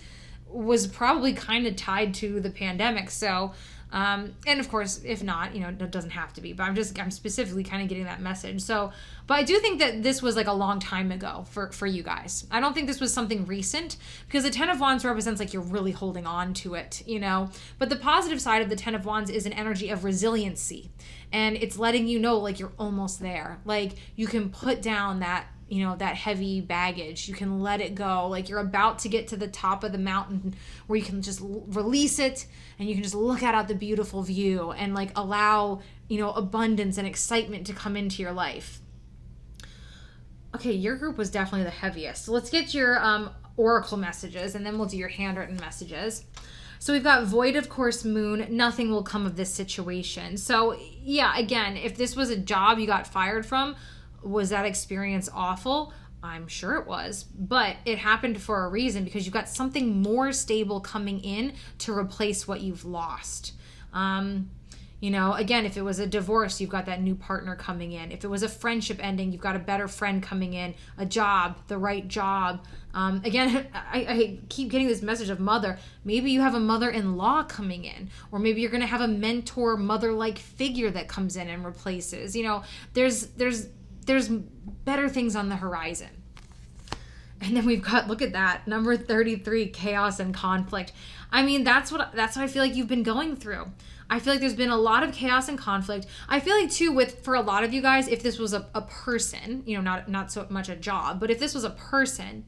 A: probably kind of tied to the pandemic. So, and of course, if not, you know, it doesn't have to be, but I'm specifically kind of getting that message. So, but I do think that this was like a long time ago for you guys. I don't think this was something recent because the 10 of Wands represents like you're really holding on to it, you know, but the positive side of the 10 of Wands is an energy of resiliency, and it's letting you know, like, you're almost there. Like you can put down that, you know, that heavy baggage. You can let it go. Like you're about to get to the top of the mountain where you can just release it and you can just look out the beautiful view and like allow, you know, abundance and excitement to come into your life. Okay, your group was definitely the heaviest. So let's get your oracle messages and then we'll do your handwritten messages. So we've got void, of course, moon, nothing will come of this situation. So yeah, again, if this was a job you got fired from, was that experience awful? I'm sure it was, but it happened for a reason because you've got something more stable coming in to replace what you've lost. You know, again, if it was a divorce, you've got that new partner coming in. If it was a friendship ending, you've got a better friend coming in, a job, the right job. Again, I keep getting this message of mother. Maybe you have a mother-in-law coming in, or maybe you're going to have a mentor, mother-like figure that comes in and replaces. You know, there's better things on the horizon. And then we've got, look at that, number 33, chaos and conflict. I mean, that's what I feel like you've been going through. I feel like there's been a lot of chaos and conflict. I feel like too, for a lot of you guys, if this was a person, you know, not so much a job, but if this was a person,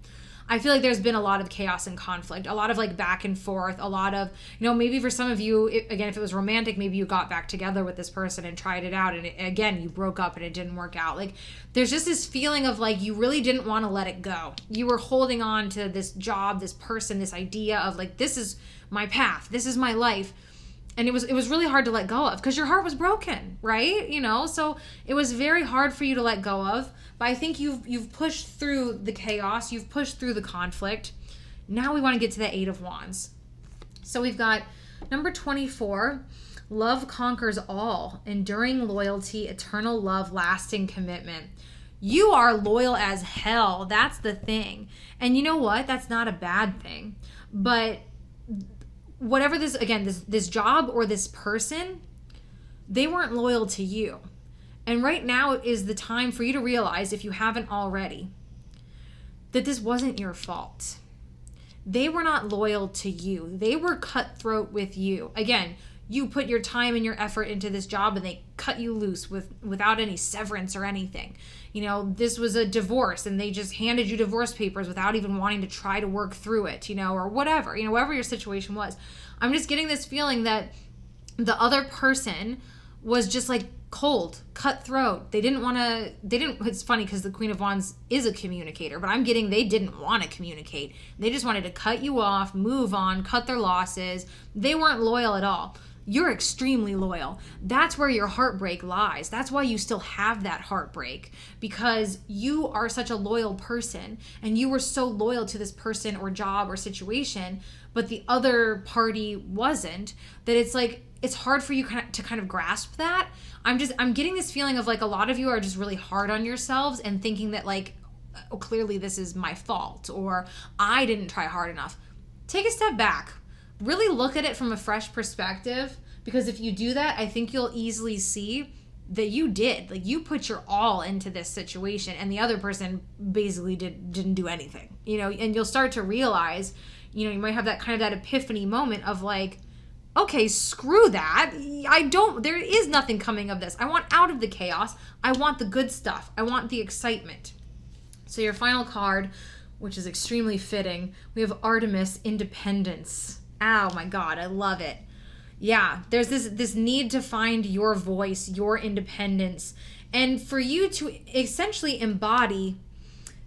A: I feel like there's been a lot of chaos and conflict, a lot of like back and forth, a lot of, maybe for some of you, again, if it was romantic, maybe you got back together with this person and tried it out. And again, you broke up and it didn't work out. Like there's just this feeling of like, you really didn't want to let it go. You were holding on to this job, this person, this idea of like, this is my path. This is my life. And it was really hard to let go of because your heart was broken, right? So it was very hard for you to let go of. But I think you've pushed through the chaos. You've pushed through the conflict. Now we want to get to the 8 of Wands. So we've got number 24, love conquers all, enduring loyalty, eternal love, lasting commitment. You are loyal as hell. That's the thing. And you know what? That's not a bad thing. But whatever this job or this person, they weren't loyal to you. And right now is the time for you to realize, if you haven't already, that this wasn't your fault. They were not loyal to you. They were cutthroat with you. Again, you put your time and your effort into this job and they cut you loose without any severance or anything. This was a divorce and they just handed you divorce papers without even wanting to try to work through it, or whatever, whatever your situation was. I'm just getting this feeling that the other person was just like cold, cutthroat. It's funny because the Queen of Wands is a communicator, but I'm getting they didn't want to communicate. They just wanted to cut you off, move on, cut their losses. They weren't loyal at all. You're extremely loyal. That's where your heartbreak lies. That's why you still have that heartbreak, because you are such a loyal person and you were so loyal to this person or job or situation, but the other party wasn't, that it's like, it's hard for you to kind of grasp that. I'm getting this feeling of like a lot of you are just really hard on yourselves and thinking that like, oh, clearly this is my fault or I didn't try hard enough. Take a step back. Really look at it from a fresh perspective, because if you do that, I think you'll easily see that you did. Like you put your all into this situation and the other person basically didn't do anything, and you'll start to realize, you might have that epiphany moment of like, okay, screw that. There is nothing coming of this. I want out of the chaos. I want the good stuff. I want the excitement. So your final card, which is extremely fitting, we have Artemis, independence. Oh my God, I love it. Yeah, there's this need to find your voice, your independence, and for you to essentially embody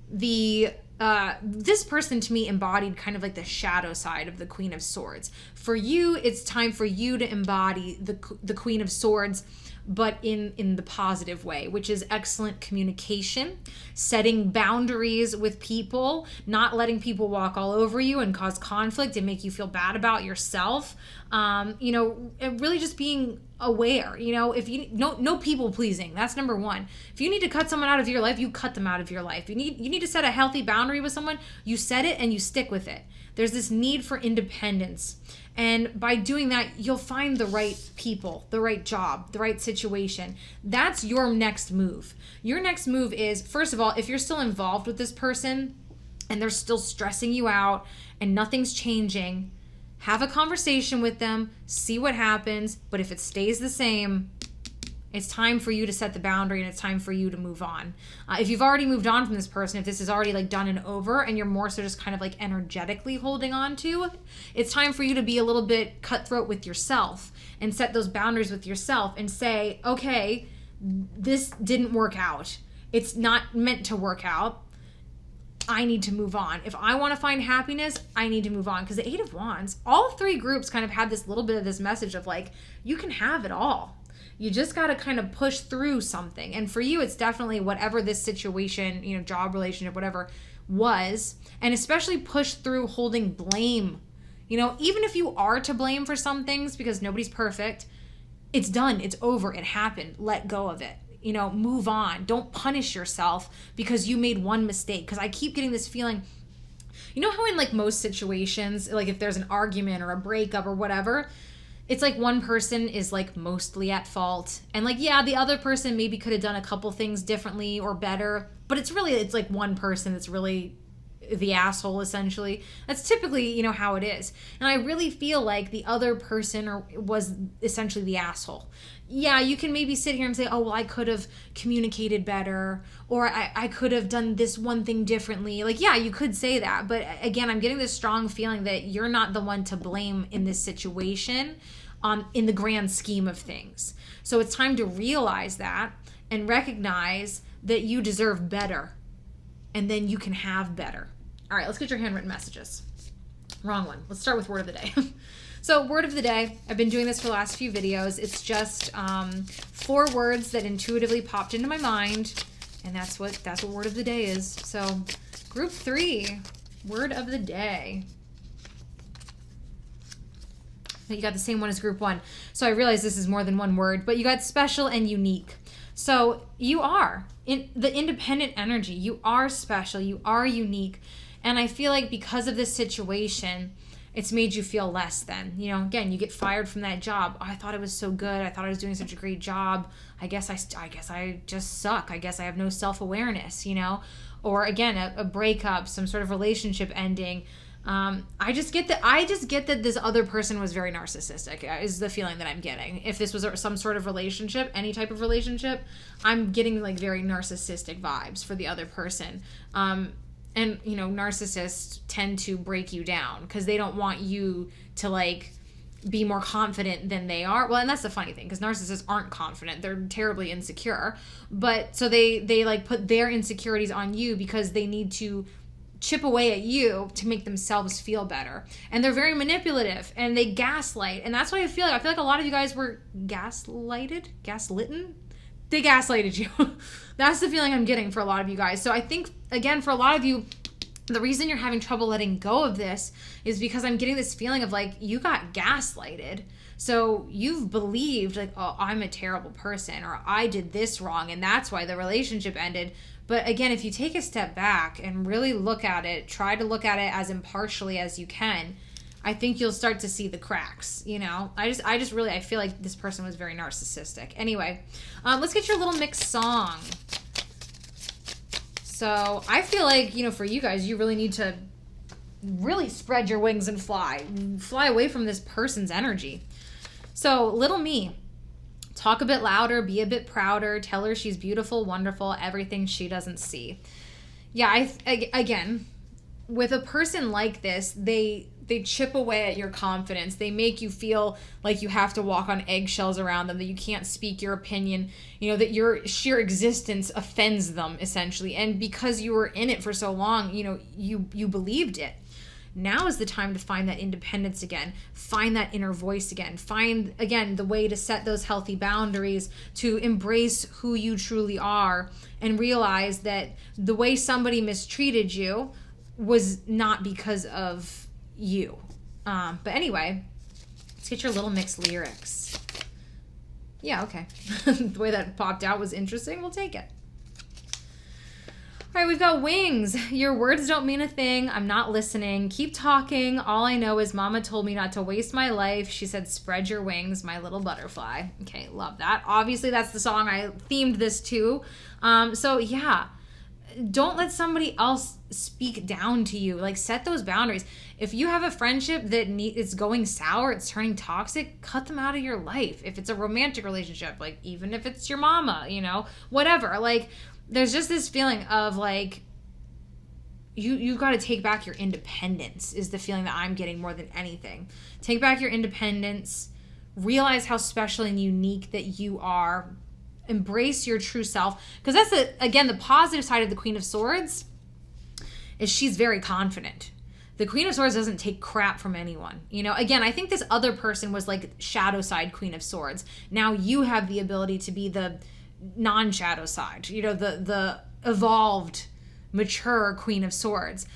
A: this person to me embodied kind of like the shadow side of the Queen of Swords. For you, it's time for you to embody the Queen of Swords, but in the positive way, which is excellent communication, setting boundaries with people, not letting people walk all over you and cause conflict and make you feel bad about yourself. And really just being aware, if you no people pleasing, that's number one. If you need to cut someone out of your life, you cut them out of your life. You need to set a healthy boundary with someone, you set it and you stick with it. There's this need for independence. And by doing that, you'll find the right people, the right job, the right situation. That's your next move. Your next move is, first of all, if you're still involved with this person and they're still stressing you out and nothing's changing, have a conversation with them, see what happens. But if it stays the same, it's time for you to set the boundary and it's time for you to move on. If you've already moved on from this person, if this is already like done and over and you're more so just kind of like energetically holding on to, it's time for you to be a little bit cutthroat with yourself and set those boundaries with yourself and say, okay, this didn't work out. It's not meant to work out. I need to move on. If I want to find happiness, I need to move on. Because the 8 of Wands, all three groups kind of had this little bit of this message of like, you can have it all. You just got to kind of push through something. And for you, it's definitely whatever this situation, job, relationship, whatever was. And especially push through holding blame. Even if you are to blame for some things, because nobody's perfect, it's done. It's over. It happened. Let go of it. Move on. Don't punish yourself because you made one mistake. Because I keep getting this feeling, how in like most situations, like if there's an argument or a breakup or whatever, it's like one person is like mostly at fault. And like, yeah, the other person maybe could have done a couple things differently or better. But it's like one person that's really the asshole, essentially. That's typically, you know, how it is. And I really feel like the other person was essentially the asshole. Yeah, you can maybe sit here and say, oh, well, I could have communicated better, or I could have done this one thing differently. Like, yeah, you could say that. But again, I'm getting this strong feeling that you're not the one to blame in this situation in the grand scheme of things. So it's time to realize that and recognize that you deserve better. And then you can have better. All right, let's get your handwritten messages. Wrong one. Let's start with word of the day. So word of the day, I've been doing this for the last few videos. It's just 4 words that intuitively popped into my mind. And that's what word of the day is. So group 3, word of the day. You got the same one as group 1. So I realize this is more than one word, but you got special and unique. So you are in the independent energy. You are special. You are unique. And I feel like because of this situation, it's made you feel less than. You know, again, you get fired from that job. Oh, I thought it was so good. I thought I was doing such a great job. I guess I just suck. I guess I have no self-awareness, you know? Or again, a breakup, some sort of relationship ending. I just get that this other person was very narcissistic is the feeling that I'm getting. If this was some sort of relationship, any type of relationship, I'm getting like very narcissistic vibes for the other person. And you know, narcissists tend to break you down because they don't want you to like be more confident than they are. Well, and that's the funny thing, because narcissists aren't confident. They're terribly insecure. But so they like put their insecurities on you because they need to chip away at you to make themselves feel better. And they're very manipulative and they gaslight. And that's what I feel like a lot of you guys were gaslitten. They gaslighted you. That's the feeling I'm getting for a lot of you guys. So I think, again, for a lot of you, the reason you're having trouble letting go of this is because I'm getting this feeling of like you got gaslighted. So you've believed like, oh, I'm a terrible person, or I did this wrong and that's why the relationship ended. But again, if you take a step back and really look at it, try to look at it as impartially as you can, I think you'll start to see the cracks, you know? I feel like this person was very narcissistic. Anyway, let's get your little mixed song. So I feel like, you know, for you guys, you really need to really spread your wings and fly away from this person's energy. So little me. Talk a bit louder, be a bit prouder, tell her she's beautiful, wonderful, everything she doesn't see. Yeah, again, with a person like this, they chip away at your confidence. They make you feel like you have to walk on eggshells around them, that you can't speak your opinion, you know, that your sheer existence offends them, essentially. And because you were in it for so long, you know, you believed it. Now is the time to find that independence again, find that inner voice again, find, again, the way to set those healthy boundaries, to embrace who you truly are, and realize that the way somebody mistreated you was not because of you. But anyway, let's get your little mixed lyrics. Yeah, okay. The way that popped out was interesting. We'll take it. All right, we've got wings. Your words don't mean a thing. I'm not listening. Keep talking. All I know is Mama told me not to waste my life. She said, spread your wings, my little butterfly. Okay, love that. Obviously, that's the song I themed this to. So yeah, don't let somebody else speak down to you. Like, set those boundaries. If you have a friendship that it's going sour, it's turning toxic, cut them out of your life. If it's a romantic relationship, like even if it's your mama, you know, whatever, like, there's just this feeling of like you've got to take back your independence is the feeling that I'm getting more than anything. Take back your independence, realize how special and unique that you are, embrace your true self, because that's again the positive side of the Queen of Swords is she's very confident. The Queen of Swords doesn't take crap from anyone. You know, again, I think this other person was like shadow side Queen of Swords. Now you have the ability to be the non-shadow side, you know, the evolved, mature Queen of Swords.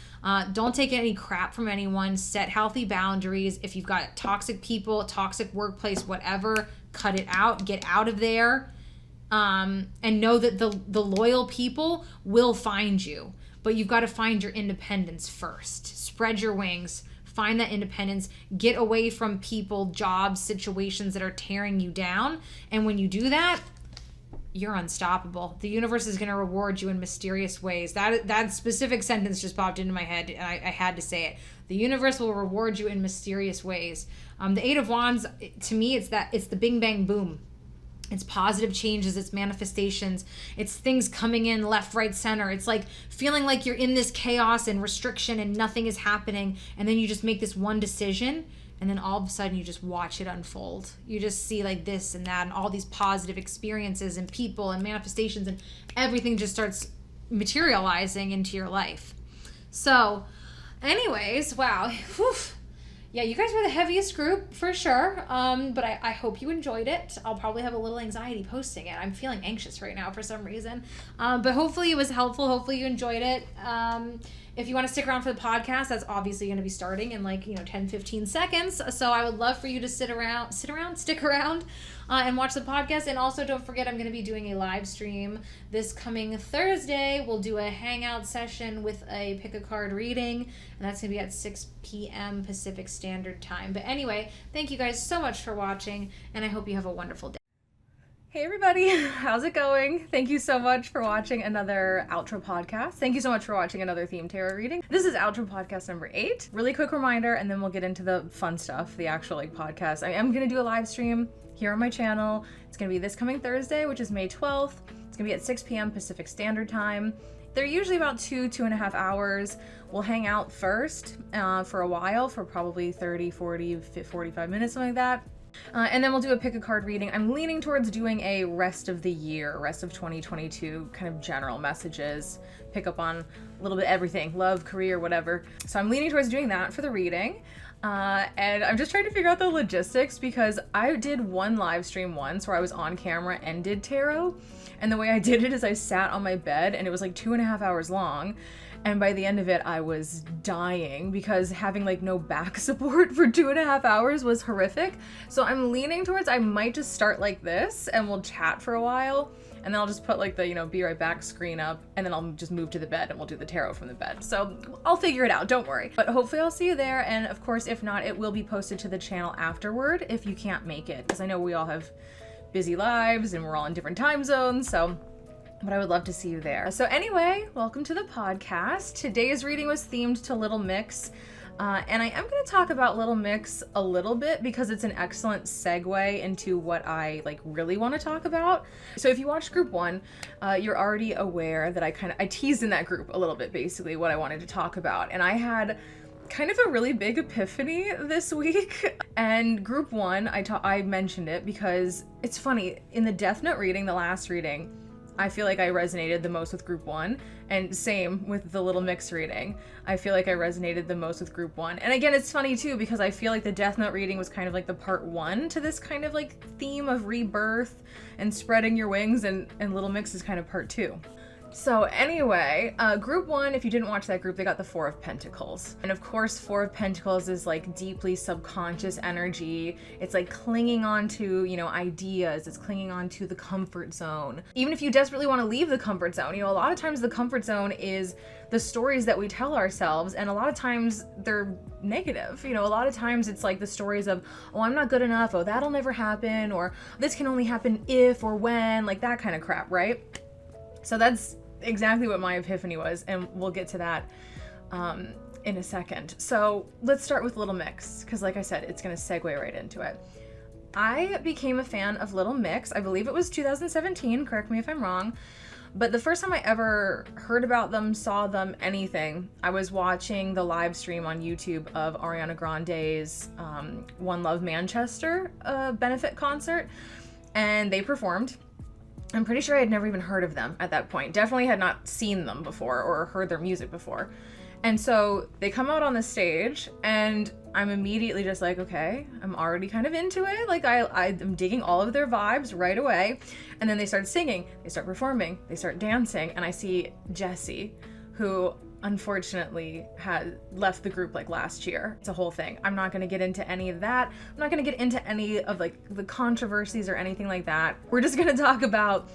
A: Don't take any crap from anyone. Set healthy boundaries. If you've got toxic people, toxic workplace, whatever, cut it out. Get out of there. And know that the loyal people will find you. But you've got to find your independence first. Spread your wings. Find that independence. Get away from people, jobs, situations that are tearing you down. And when you do that, you're unstoppable. The universe is going to reward you in mysterious ways. That specific sentence just popped into my head, and I had to say it. The universe will reward you in mysterious ways. The Eight of Wands, to me, it's the bing, bang, boom. It's positive changes, it's manifestations, it's things coming in left, right, center. It's like feeling like you're in this chaos and restriction and nothing is happening. And then you just make this one decision, and then all of a sudden you just watch it unfold. You just see like this and that and all these positive experiences and people and manifestations, and everything just starts materializing into your life. So anyways, wow. Whew. Yeah, you guys were the heaviest group for sure, but I hope you enjoyed it. I'll probably have a little anxiety posting it. I'm feeling anxious right now for some reason, but hopefully it was helpful. Hopefully you enjoyed it. If you want to stick around for the podcast, that's obviously going to be starting in 10-15 seconds. So I would love for you to stick around, and watch the podcast. And also don't forget, I'm going to be doing a live stream this coming Thursday. We'll do a hangout session with a pick a card reading, and that's going to be at 6 p.m. Pacific Standard Time. But anyway, thank you guys so much for watching, and I hope you have a wonderful day. Hey everybody, how's it going? Thank you so much for watching another outro podcast. Thank you so much for watching another theme tarot reading. This is outro podcast number 8. Really quick reminder, and then we'll get into the fun stuff, the actual podcast. I am going to do a live stream here on my channel. It's going to be this coming Thursday, which is May 12th. It's going to be at 6 p.m. Pacific Standard Time. They're usually about 2.5 hours. We'll hang out first for a while, for probably 30, 40, 45 minutes, something like that. And then we'll do a pick a card reading. I'm leaning towards doing a rest of the year, rest of 2022 kind of general messages, pick up on a little bit everything, love, career, whatever. So I'm leaning towards doing that for the reading. And I'm just trying to figure out the logistics, because I did one live stream once where I was on camera and did tarot. And the way I did it is I sat on my bed, and it was like 2.5 hours long. And by the end of it, I was dying because having no back support for 2.5 hours was horrific. So I'm leaning towards, I might just start like this and we'll chat for a while. And then I'll just put the, be right back screen up, and then I'll just move to the bed and we'll do the tarot from the bed. So I'll figure it out, don't worry. But hopefully I'll see you there. And of course, if not, it will be posted to the channel afterward if you can't make it. Because I know we all have busy lives and we're all in different time zones. But I would love to see you there. So anyway, welcome to the podcast. Today's reading was themed to Little Mix. And I am going to talk about Little Mix a little bit because it's an excellent segue into what I really want to talk about. So if you watched group 1, you're already aware that I teased in that group a little bit, basically what I wanted to talk about. And I had kind of a really big epiphany this week. And group 1, I mentioned it because it's funny. In the Death Note reading, the last reading, I feel like I resonated the most with group 1, and same with the Little Mix reading. I feel like I resonated the most with group 1. And again, it's funny too, because I feel like the Death Note reading was kind of the part 1 to this kind of theme of rebirth and spreading your wings, and Little Mix is kind of part 2. So anyway, group 1, if you didn't watch that group, they got the 4 of Pentacles. And of course, 4 of Pentacles is deeply subconscious energy. It's clinging on to, ideas. It's clinging on to the comfort zone. Even if you desperately want to leave the comfort zone, a lot of times the comfort zone is the stories that we tell ourselves. And a lot of times they're negative. A lot of times it's the stories of, oh, I'm not good enough. Oh, that'll never happen. Or this can only happen if or when, that kind of crap, right? So that's exactly what my epiphany was, and we'll get to that in a second. So let's start with Little Mix, because like I said, it's going to segue right into it. I became a fan of Little Mix, I believe it was 2017, correct me if I'm wrong, but the first time I ever heard about them, saw them, anything, I was watching the live stream on YouTube of Ariana Grande's One Love Manchester benefit concert, and they performed. I'm pretty sure I had never even heard of them at that point. Definitely had not seen them before or heard their music before. And so they come out on the stage, and I'm immediately just okay, I'm already kind of into it. I'm digging all of their vibes right away. And then they start singing, they start performing, they start dancing, and I see Jessie, who unfortunately had left the group last year. It's a whole thing. I'm not going to get into any of that. I'm not going to get into any of the controversies or anything like that. We're just going to talk about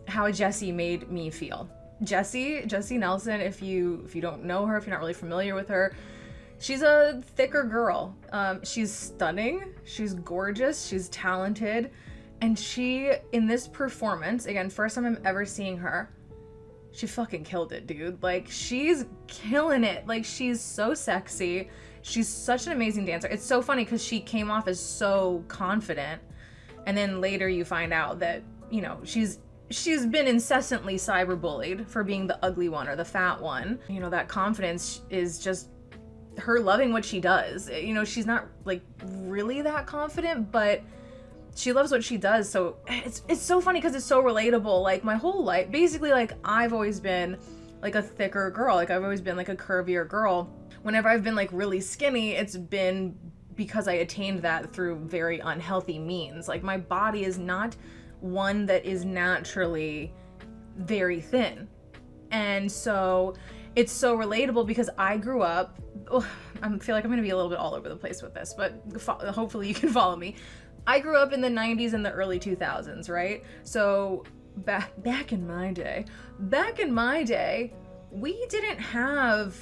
A: how Jessie made me feel. Jessie Nelson, if you don't know her, if you're not really familiar with her, she's a thicker girl. She's stunning, she's gorgeous, she's talented,
B: And she, in this performance, again, first time I'm ever seeing her, she fucking killed it, dude. Like, she's killing it. Like, she's so sexy. She's such an amazing dancer. It's so funny because she came off as so confident, and then later you find out that, you know, she's been incessantly cyberbullied for being the ugly one or the fat one. You know, that confidence is just her loving what she does. You know, she's not like really that confident, but she loves what she does. So it's so funny because it's so relatable. Like, my whole life, basically, like, I've always been like a thicker girl. Like, I've always been like a curvier girl. Whenever I've been like really skinny, it's been because I attained that through very unhealthy means. Like, my body is not one that is naturally very thin. And so it's so relatable because I grew up, I feel like I'm going to be a little bit all over the place with this, but hopefully you can follow me. I grew up in the 90s and the early 2000s, right? So back in my day, we didn't have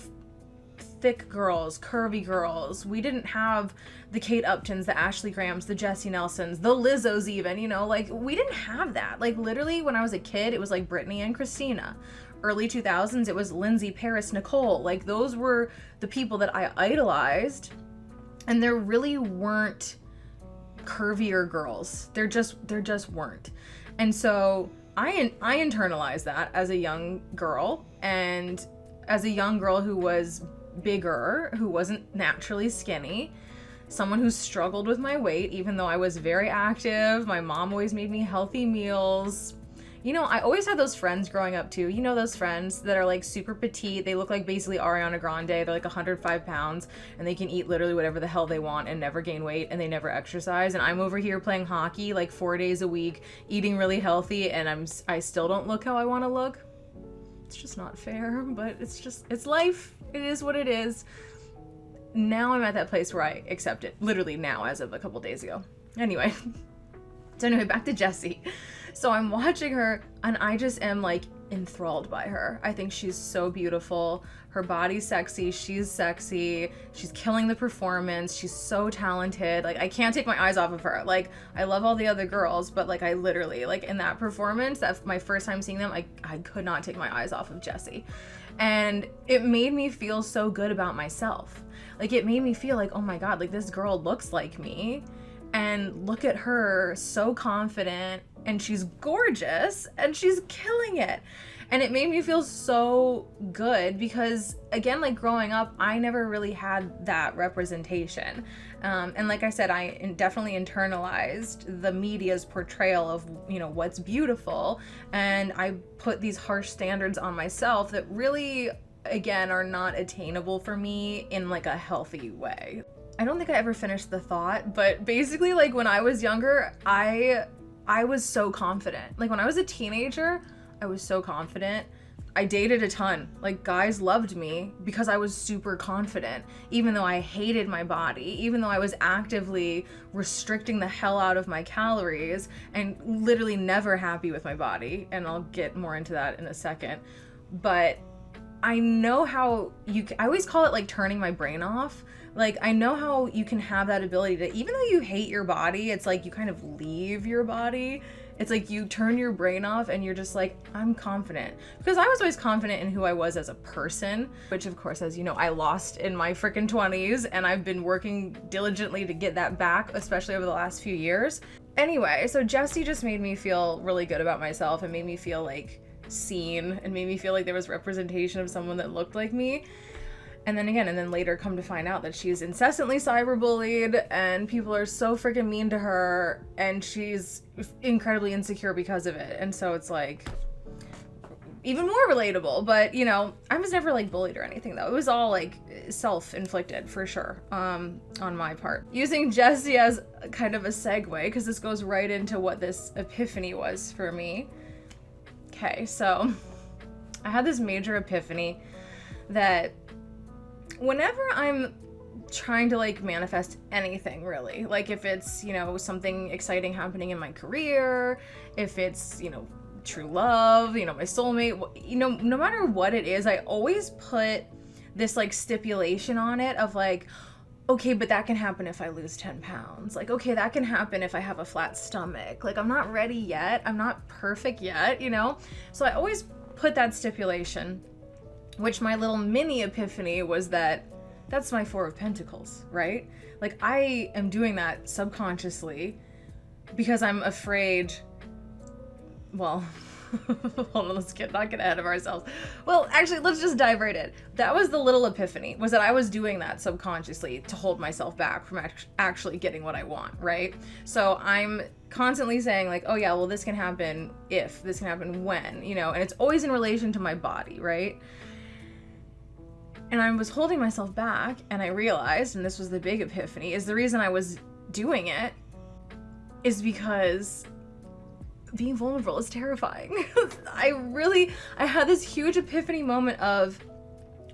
B: thick girls, curvy girls. We didn't have the Kate Uptons, the Ashley Grahams, the Jessie Nelsons, the Lizzos even, you know, like, we didn't have that. Like, literally when I was a kid, it was like Britney and Christina. Early 2000s, it was Lindsay, Paris, Nicole. Like, those were the people that I idolized, and there really weren't curvier girls. There just weren't. And so I internalized that as a young girl, and as a young girl who was bigger, who wasn't naturally skinny, someone who struggled with my weight, even though I was very active. My mom always made me healthy meals. You know, I always had those friends growing up too. You know, those friends that are like super petite. They look like basically Ariana Grande. They're like 105 pounds and they can eat literally whatever the hell they want and never gain weight, and they never exercise. And I'm over here playing hockey like 4 days a week, eating really healthy, and I still don't look how I want to look. It's just not fair, but it's life. It is what it is. Now I'm at that place where I accept it. Literally now, as of a couple days ago. Anyway, back to Jessie. So I'm watching her and I just am like enthralled by her. I think she's so beautiful. Her body's sexy. She's sexy. She's killing the performance. She's so talented. Like, I can't take my eyes off of her. Like, I love all the other girls, but like, I literally, like, in that performance, that's my first time seeing them, I could not take my eyes off of Jessie. And it made me feel so good about myself. Like, it made me feel like, oh my God, like, this girl looks like me. And look at her, so confident, and she's gorgeous, and she's killing it. And it made me feel so good because, again, like, growing up, I never really had that representation. And like I said, I definitely internalized the media's portrayal of, you know, what's beautiful. And I put these harsh standards on myself that really, again, are not attainable for me in like a healthy way. I don't think I ever finished the thought, but basically, like, when I was younger, I was so confident. Like, when I was a teenager, I was so confident. I dated a ton. Like, guys loved me because I was super confident, even though I hated my body, even though I was actively restricting the hell out of my calories and literally never happy with my body. And I'll get more into that in a second. But I know how I always call it like turning my brain off. Like, I know how you can have that ability to, even though you hate your body, it's like you kind of leave your body. It's like you turn your brain off and you're just like, I'm confident. Because I was always confident in who I was as a person, which of course, as you know, I lost in my freaking 20s, and I've been working diligently to get that back, especially over the last few years. Anyway, so Jessie just made me feel really good about myself and made me feel like seen and made me feel like there was representation of someone that looked like me. And then later come to find out that she's incessantly cyberbullied and people are so freaking mean to her and she's incredibly insecure because of it. And so it's like even more relatable, but you know, I was never like bullied or anything though. It was all like self-inflicted for sure, on my part. Using Jessie as kind of a segue, because this goes right into what this epiphany was for me. Okay, so I had this major epiphany that whenever I'm trying to like manifest anything, really, like if it's, you know, something exciting happening in my career, if it's, you know, true love, you know, my soulmate, you know, no matter what it is, I always put this like stipulation on it of like, okay, but that can happen if I lose 10 pounds. Like, okay, that can happen if I have a flat stomach. Like, I'm not ready yet. I'm not perfect yet, you know? So I always put that stipulation, which my little mini epiphany was that that's my Four of Pentacles, right? Like, I am doing that subconsciously because I'm afraid, well, hold on, let's not get ahead of ourselves. Well, actually, let's just dive right in. That was the little epiphany, was that I was doing that subconsciously to hold myself back from actually getting what I want, right? So I'm constantly saying like, oh yeah, well, this can happen if, this can happen when, you know, and it's always in relation to my body, right? And I was holding myself back, and I realized, and this was the big epiphany, is the reason I was doing it is because being vulnerable is terrifying. I had this huge epiphany moment of,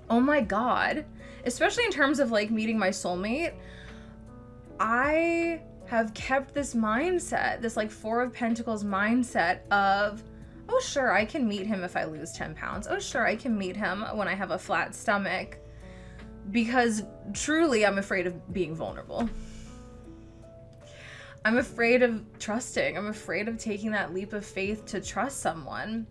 B: oh my God, especially in terms of like meeting my soulmate, I have kept this mindset, this like Four of Pentacles mindset of, oh sure, I can meet him if I lose 10 pounds. Oh sure, I can meet him when I have a flat stomach. Because truly, I'm afraid of being vulnerable. I'm afraid of trusting. I'm afraid of taking that leap of faith to trust someone.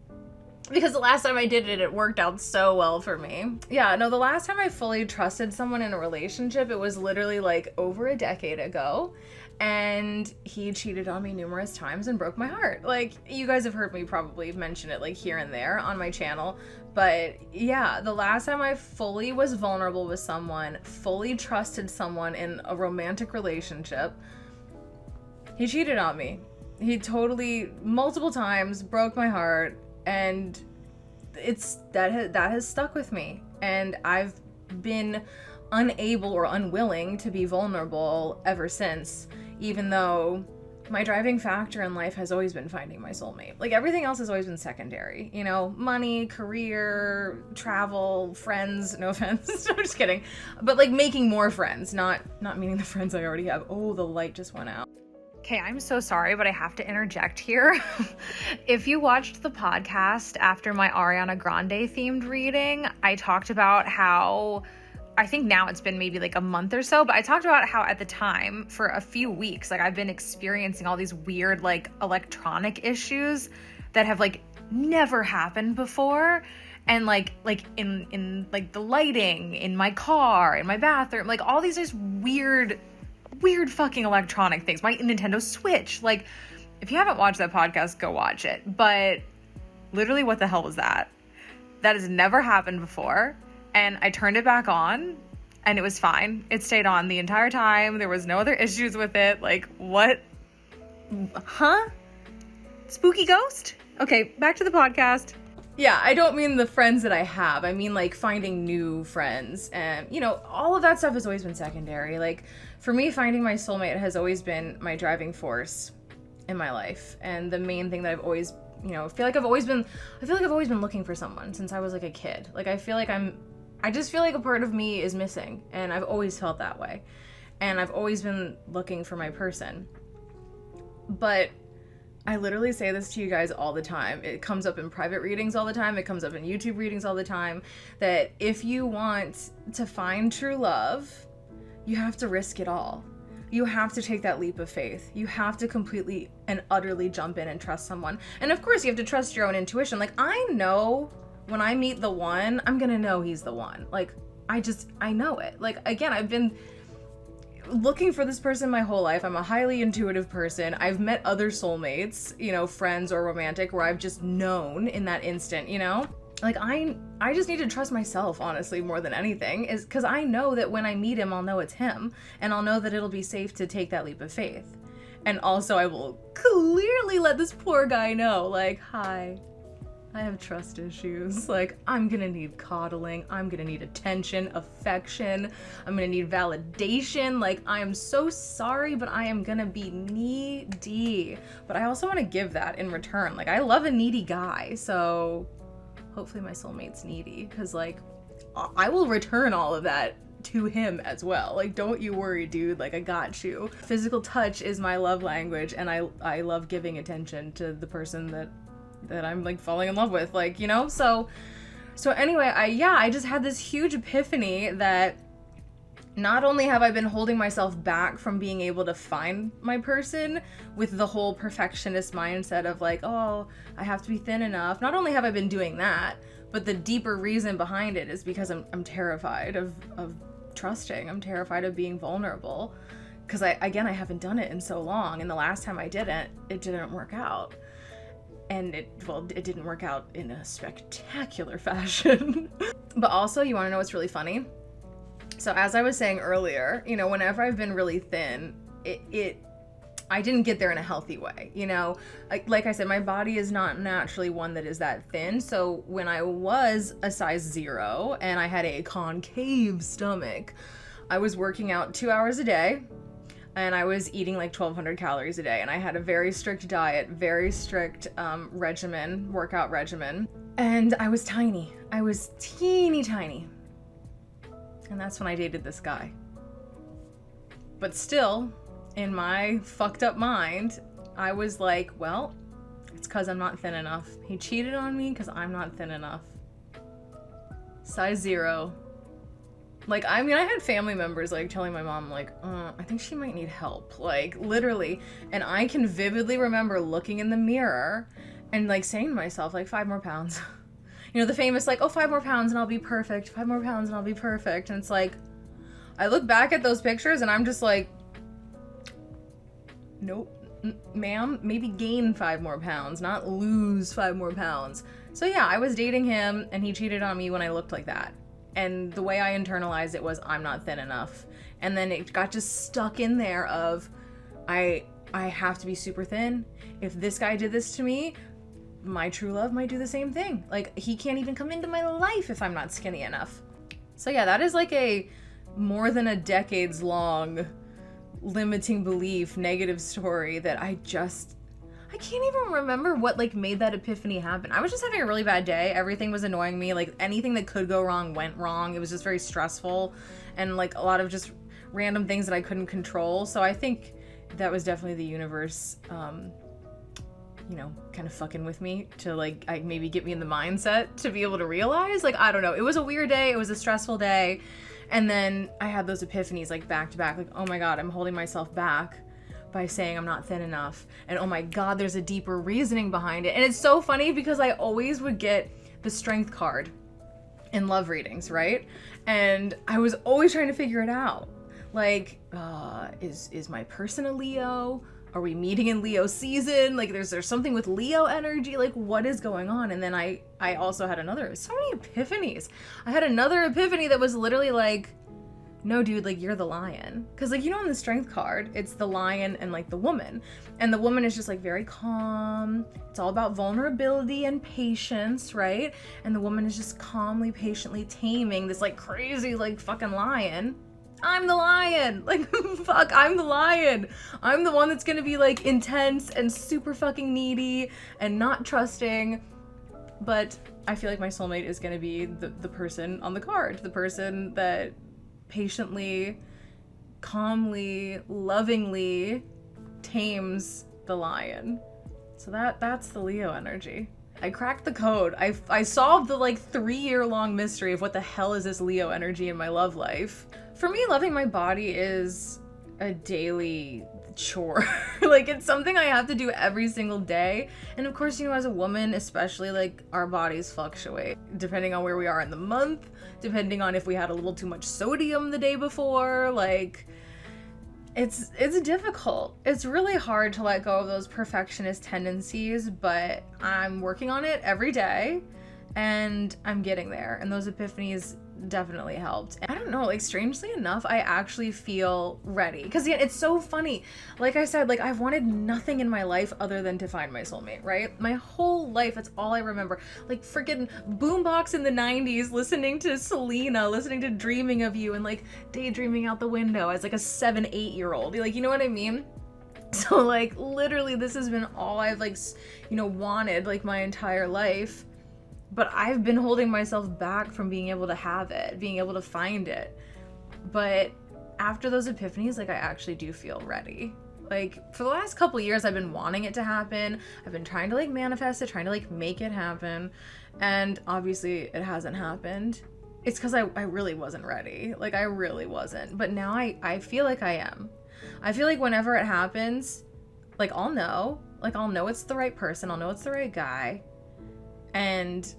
B: Because the last time I did it, it worked out so well for me. Yeah, no, the last time I fully trusted someone in a relationship, it was literally like over a decade ago. And he cheated on me numerous times and broke my heart. Like, you guys have heard me probably mention it like here and there on my channel. But yeah, the last time I fully was vulnerable with someone, fully trusted someone in a romantic relationship, he cheated on me. He totally, multiple times, broke my heart, and that has stuck with me. And I've been unable or unwilling to be vulnerable ever since, even though my driving factor in life has always been finding my soulmate. Like, everything else has always been secondary, you know, money, career, travel, friends, no offense, I'm just kidding, but like making more friends, not meaning the friends I already have. Oh, the light just went out.
A: Okay, I'm so sorry, but I have to interject here. If you watched the podcast after my Ariana Grande themed reading, I talked about how, I think now it's been maybe like a month or so, but I talked about how at the time for a few weeks, like I've been experiencing all these weird like electronic issues that have like never happened before. And like in like the lighting in my car, in my bathroom, like all these just weird fucking electronic things. My Nintendo Switch. Like, if you haven't watched that podcast, go watch it. But literally, what the hell was that? That has never happened before. And I turned it back on and it was fine. It stayed on the entire time. There was no other issues with it. Like, what? Huh? Spooky ghost? Okay, back to the podcast.
B: Yeah, I don't mean the friends that I have. I mean, like, finding new friends. And, you know, all of that stuff has always been secondary. Like, for me, finding my soulmate has always been my driving force in my life. And the main thing that I've always, you know, I feel like I've always been looking for someone since I was, like, a kid. Like, I just feel like a part of me is missing. And I've always felt that way. And I've always been looking for my person. But I literally say this to you guys all the time. It comes up in private readings all the time. It comes up in YouTube readings all the time, that if you want to find true love, you have to risk it all. You have to take that leap of faith. You have to completely and utterly jump in and trust someone. And of course, you have to trust your own intuition. Like, I know when I meet the one, I'm gonna know he's the one. Like, I know it. Like, again, I've been looking for this person my whole life. I'm a highly intuitive person. I've met other soulmates, you know, friends or romantic, where I've just known in that instant, you know? Like, I just need to trust myself, honestly, more than anything, is because I know that when I meet him, I'll know it's him, and I'll know that it'll be safe to take that leap of faith. And also, I will clearly let this poor guy know, like, hi, I have trust issues. Like, I'm gonna need coddling. I'm gonna need attention, affection. I'm gonna need validation. Like, I am so sorry, but I am gonna be needy. But I also want to give that in return. Like, I love a needy guy, so hopefully my soulmate's needy, because, like, I will return all of that to him as well. Like, don't you worry, dude. Like, I got you. Physical touch is my love language, and I love giving attention to the person that I'm like falling in love with, like, you know? So anyway, I just had this huge epiphany that not only have I been holding myself back from being able to find my person with the whole perfectionist mindset of like, oh, I have to be thin enough. Not only have I been doing that, but the deeper reason behind it is because I'm terrified of trusting. I'm terrified of being vulnerable. Because I haven't done it in so long. And the last time I did it, it didn't work out. And it didn't work out in a spectacular fashion. But also, you want to know what's really funny? So as I was saying earlier, you know, whenever I've been really thin, I didn't get there in a healthy way, you know? Like I said, my body is not naturally one that is that thin. So when I was a size 0 and I had a concave stomach, I was working out 2 hours a day and I was eating like 1,200 calories a day. And I had a very strict diet, very strict workout regimen. And I was tiny. I was teeny tiny. And that's when I dated this guy. But still, in my fucked up mind, I was like, well, it's because I'm not thin enough. He cheated on me because I'm not thin enough. Size 0. Like, I mean, I had family members, like, telling my mom, like, I think she might need help. Like, literally. And I can vividly remember looking in the mirror and, like, saying to myself, like, 5 more pounds. You know, the famous, like, oh, 5 more pounds and I'll be perfect. 5 more pounds and I'll be perfect. And it's like, I look back at those pictures and I'm just like, nope, ma'am, maybe gain 5 more pounds, not lose 5 more pounds. So yeah, I was dating him and he cheated on me when I looked like that. And the way I internalized it was, I'm not thin enough. And then it got just stuck in there of, I have to be super thin. If this guy did this to me, my true love might do the same thing. Like, he can't even come into my life if I'm not skinny enough. So yeah, that is like a more than a decades long limiting belief, negative story that I can't even remember what like made that epiphany happen. I was just having a really bad day. Everything was annoying me. Like, anything that could go wrong went wrong. It was just very stressful and like a lot of just random things that I couldn't control. So I think that was definitely the universe, you know, kind of fucking with me to like, maybe get me in the mindset to be able to realize, like, I don't know. It was a weird day. It was a stressful day. And then I had those epiphanies like back to back, like, oh my God, I'm holding myself back by saying I'm not thin enough. And oh my God, there's a deeper reasoning behind it. And it's so funny because I always would get the strength card in love readings, right? And I was always trying to figure it out. Like, is my person a Leo? Are we meeting in Leo season? Like, there's something with Leo energy? Like, what is going on? And then I also had so many epiphanies. I had another epiphany that was literally like, no, dude, like, you're the lion. Because, like, you know, on the strength card, it's the lion and, like, the woman. And the woman is just, like, very calm. It's all about vulnerability and patience, right? And the woman is just calmly, patiently taming this, like, crazy, like, fucking lion. I'm the lion. Like, fuck, I'm the lion. I'm the one that's gonna be, like, intense and super fucking needy and not trusting. But I feel like my soulmate is gonna be the person on the card. The person that patiently, calmly, lovingly tames the lion. So that's the Leo energy. I cracked the code. I solved the like 3-year-long mystery of what the hell is this Leo energy in my love life. For me, loving my body is a daily chore. Like, it's something I have to do every single day. And of course, you know, as a woman, especially, like, our bodies fluctuate depending on where we are in the month, depending on if we had a little too much sodium the day before. Like, it's difficult. It's really hard to let go of those perfectionist tendencies, but I'm working on it every day and I'm getting there. And those epiphanies definitely helped. And I don't know, like, strangely enough, I actually feel ready. Because yeah, it's so funny. Like I said, like, I've wanted nothing in my life other than to find my soulmate, right? My whole life, that's all I remember. Like, freaking boombox in the 90s, listening to Selena, listening to Dreaming of You, and like daydreaming out the window as like a 7-8-year-old. Like, you know what I mean? So like, literally, this has been all I've like, you know, wanted like my entire life. But I've been holding myself back from being able to have it, being able to find it. But after those epiphanies, like, I actually do feel ready. Like, for the last couple years, I've been wanting it to happen. I've been trying to, like, manifest it, trying to, like, make it happen. And obviously, it hasn't happened. it's because I really wasn't ready. Like, I really wasn't. But now I feel like I am. I feel like whenever it happens, like, I'll know. Like, I'll know it's the right person. I'll know it's the right guy. And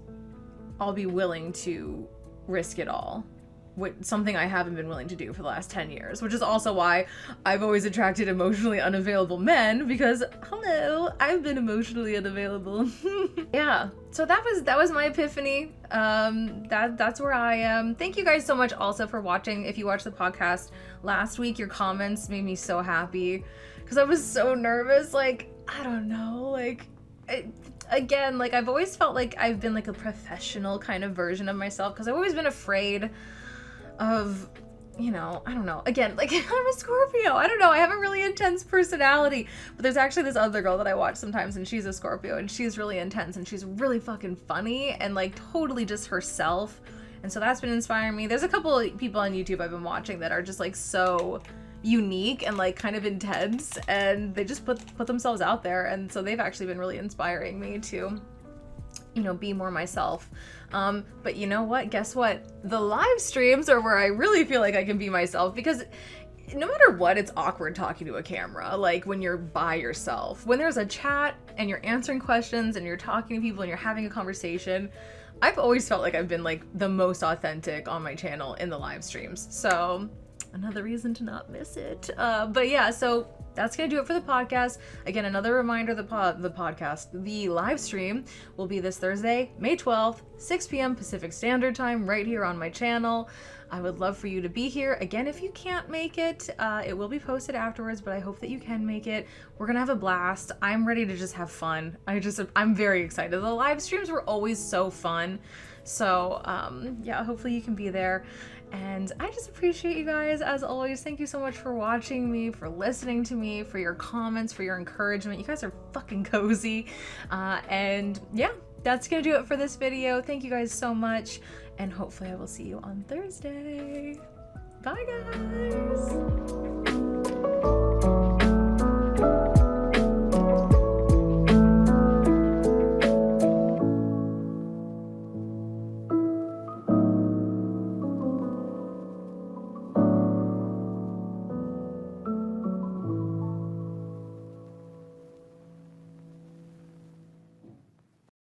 B: I'll be willing to risk it all. Something I haven't been willing to do for the last 10 years, which is also why I've always attracted emotionally unavailable men, because hello, I've been emotionally unavailable. Yeah, so that was my epiphany. That's where I am. Thank you guys so much also for watching. If you watched the podcast last week, your comments made me so happy because I was so nervous. Like, I don't know, like again, like, I've always felt like I've been like a professional kind of version of myself because I've always been afraid of, you know, I don't know, again, like, I'm a Scorpio, I don't know, I have a really intense personality, but there's actually this other girl that I watch sometimes, and she's a Scorpio, and she's really intense, and she's really fucking funny, and like totally just herself, and so that's been inspiring me. There's a couple of people on YouTube I've been watching that are just like so unique and like kind of intense, and they just put themselves out there, and so they've actually been really inspiring me to, you know, be more myself. But you know what? Guess what? The live streams are where I really feel like I can be myself, because no matter what, it's awkward talking to a camera, like when you're by yourself. When there's a chat and you're answering questions and you're talking to people and you're having a conversation, I've always felt like I've been like the most authentic on my channel in the live streams. So another reason to not miss it. But yeah, so that's gonna do it for the podcast. Again, another reminder, the live stream will be this Thursday, May 12th, 6 p.m. Pacific Standard Time, right here on my channel. I would love for you to be here. Again, if you can't make it, it will be posted afterwards, but I hope that you can make it. We're gonna have a blast. I'm ready to just have fun. I'm very excited. The live streams were always so fun. So yeah, hopefully you can be there. And I just appreciate you guys, as always. Thank you so much for watching me, for listening to me, for your comments, for your encouragement. You guys are fucking cozy. And yeah, that's gonna do it for this video. Thank you guys so much, and hopefully I will see you on Thursday. Bye, guys.